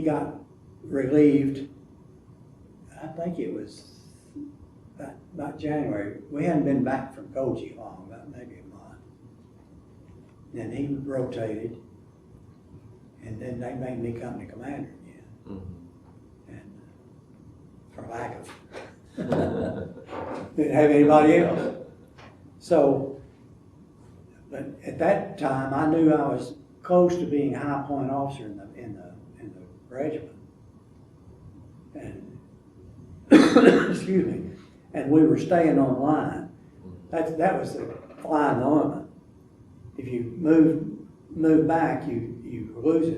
got relieved, I think it was about January. We hadn't been back from Koje long, about maybe a month. Then he rotated, and then they made me company commander again. And for lack of, didn't have anybody else. So But at that time, I knew I was close to being a high point officer in the regiment. And, excuse me, and we were staying on line. That was the flying element. If you move back, you'd lose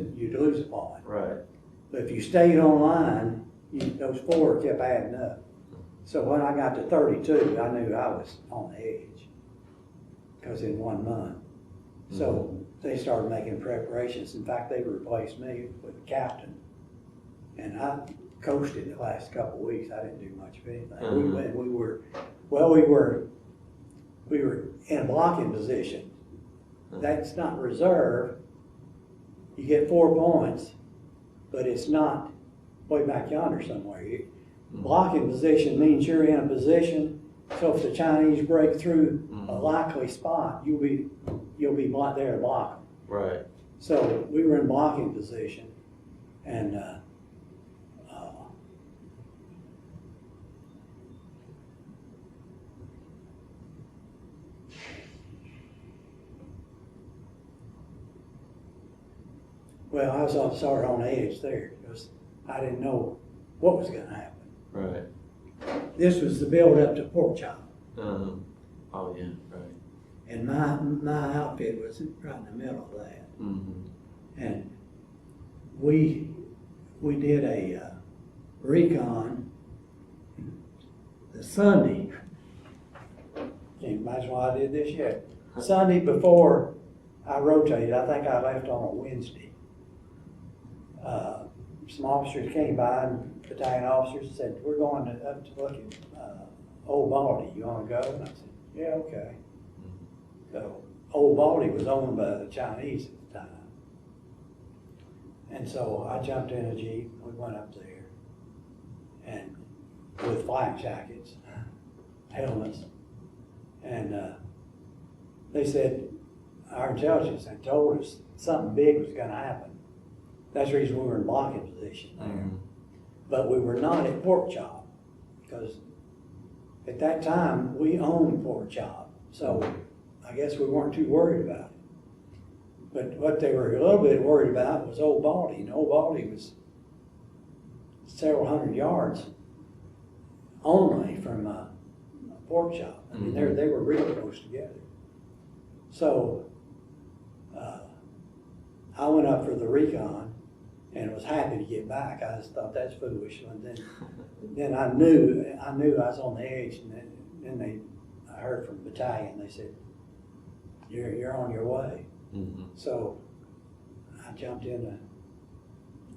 a point. Right. But if you stayed on line, those 4 kept adding up. So when I got to 32, I knew I was on the edge, because in 1 month. So they started making preparations. In fact, they replaced me with a captain. And I coasted the last couple of weeks. I didn't do much of anything. We were in a blocking position. That's not reserve. You get 4 points, but it's not way back yonder somewhere. Blocking position means you're in a position, so if the Chinese break through a likely spot, you'll be there to block them. Right. So we were in blocking position, and well, I was sort of on the edge there, because I didn't know what was going to happen. Right. This was the build up to pork chop. Oh yeah, right. And my outfit was right in the middle of that. And we did a recon the Sunday. Can't imagine why I did this yet. Sunday before I rotated, I think I left on a Wednesday. Some officers came by, and battalion officers said, "We're going up to look at Old Baldy. You want to go?" And I said, "Yeah, okay." So Old Baldy was owned by the Chinese at the time. And so I jumped in a Jeep, we went up there, and with flak jackets, helmets, and they said, our intelligence had told us something big was going to happen. That's the reason we were in blocking position there. But we were not at pork chop, because at that time we owned pork chop. So I guess we weren't too worried about it. But what they were a little bit worried about was Old Baldy. And Old Baldy was several hundred yards only from a pork chop. I mean, they were real close together. So I went up for the recon and was happy to get back. I just thought that's foolish. And then I knew I was on the edge. And then I heard from the battalion. They said, "You're on your way." So I jumped in,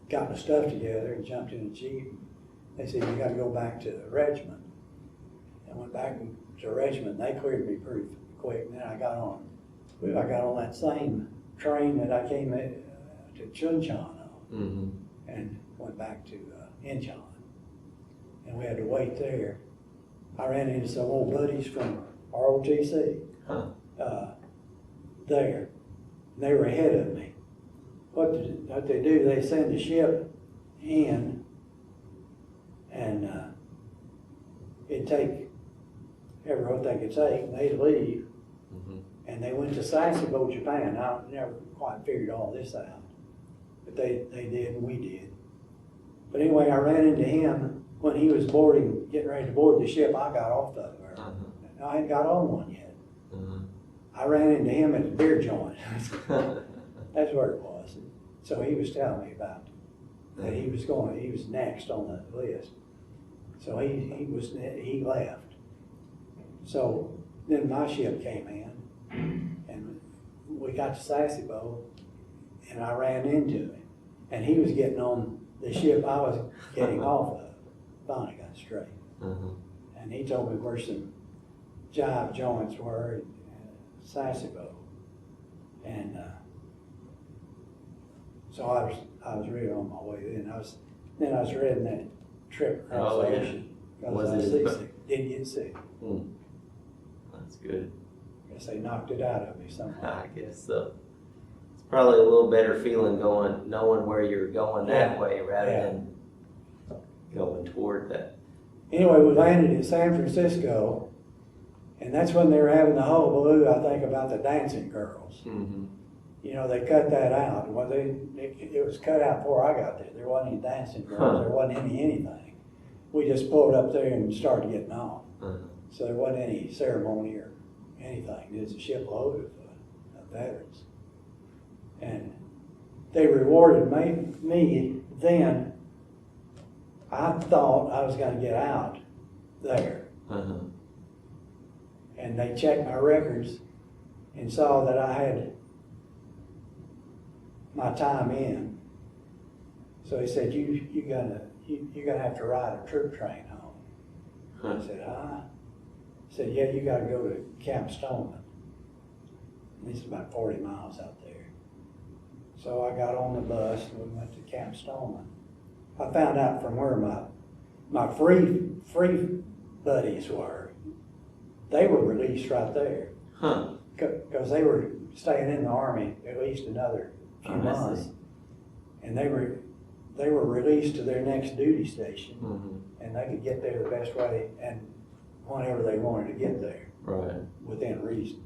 got my stuff together, and jumped in a Jeep. They said, "You got to go back to the regiment." I went back to the regiment. They cleared me pretty quick. And then I got on that same train that I came to Chuncheon on, and went back to Incheon. And we had to wait there. I ran into some old buddies from ROTC there. They were ahead of me. What they do, they send the ship in, and it'd take what they could take, and they'd leave. And they went to Sasebo, Japan. I never quite figured all this out, but they did, and we did. But anyway, I ran into him when he was getting ready to board the ship. I got off the other. I hadn't got on one yet. I ran into him at the beer joint. That's where it was. So he was telling me about that he was next on the list. So he left. So then my ship came in, and we got to Sasebo, and I ran into him, and he was getting on the ship I was getting off of. Finally got straight. And he told me where some jive joints were at Sasebo. And so I was really on my way then. I was reading that trip across the ocean. Was I was it? seasick. Didn't get sick. That's good. Guess they knocked it out of me somehow. I guess so. It's probably a little better feeling knowing where you're going that way rather than going toward that. Anyway, we landed in San Francisco, And that's when they were having the hullabaloo, I think, about the dancing girls. Mm-hmm. You know, they cut that out. Well, it was cut out before I got there. There wasn't any dancing girls. Huh. There wasn't anything. We just pulled up there and started getting off. Uh-huh. So there wasn't any ceremony or anything. There's a shipload of veterans. And they rewarded me then. I thought I was going to get out there. Uh-huh. And they checked my records and saw that I had my time in. So he said, you're gonna have to ride a troop train home. Huh. I said, huh? He said, yeah, you gotta go to Camp Stoneman. This is about 40 miles out there. So I got on the bus and we went to Camp Stoneman. I found out from where my free buddies were. They were released right there. Huh. Because they were staying in the Army at least another few months. And they were released to their next duty station. Mm-hmm. And they could get there the best way and whenever they wanted to get there. Right. Within reason.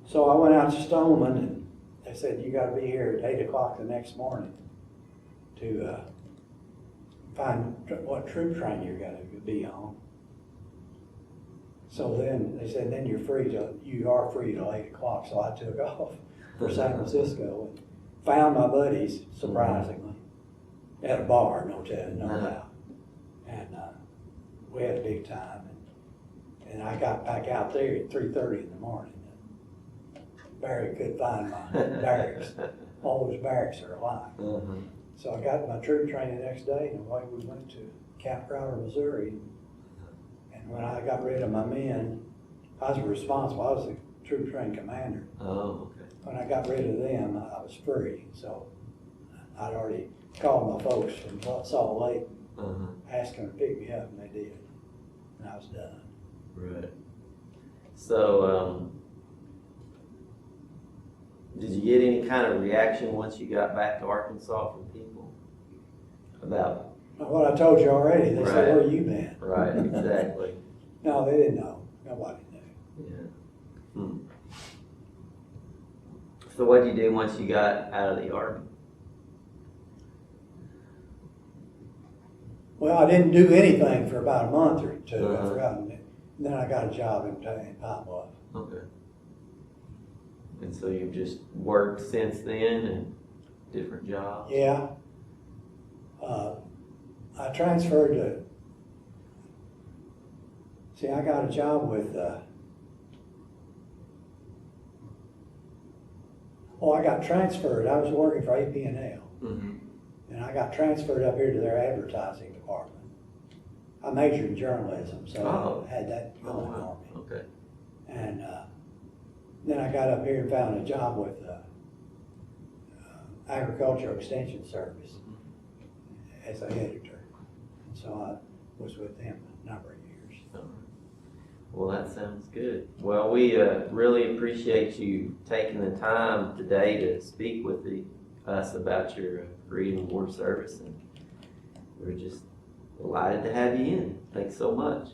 So I went out to Stoneman and they said, you gotta be here at 8 o'clock the next morning to find what troop train you're gonna be on. So then they said, then you are free till 8 o'clock. So I took off for San Francisco and found my buddies, surprisingly, at a bar, no doubt. And we had a big time. And I got back out there at 3:30 in the morning. Barry could find my barracks. All those barracks are alive. Uh-huh. So I got my troop train the next day, and away we went to Camp Crowder, Missouri. And when I got rid of my men, I was responsible. I was the troop train commander. Oh, okay. When I got rid of them, I was free. So I'd already called my folks from Salt Lake, Uh-huh. asked them to pick me up, and they did. And I was done. Right. So, did you get any kind of reaction once you got back to Arkansas from people about? What I told you already, they said, Right. where you been? Right, exactly. No, they didn't know. Nobody knew. Yeah. Hmm. So what did you do once you got out of the Army? Well, I didn't do anything for about a month or two. Uh-huh. I forgot. And then I got a job in Pine Bluff. Okay. And so you've just worked since then and different jobs? Yeah. I transferred to, I got a job with, I got transferred. I was working for AP&L. Mm-hmm. And I got transferred up here to their advertising department. I majored in journalism, so I had that going on me. Okay. And then I got up here and found a job with Agricultural Extension Service as an editor. And so I was with them a number of years. All right. Well, that sounds good. Well, we really appreciate you taking the time today to speak with us about your Korean War service, and we're just delighted to have you in. Thanks so much.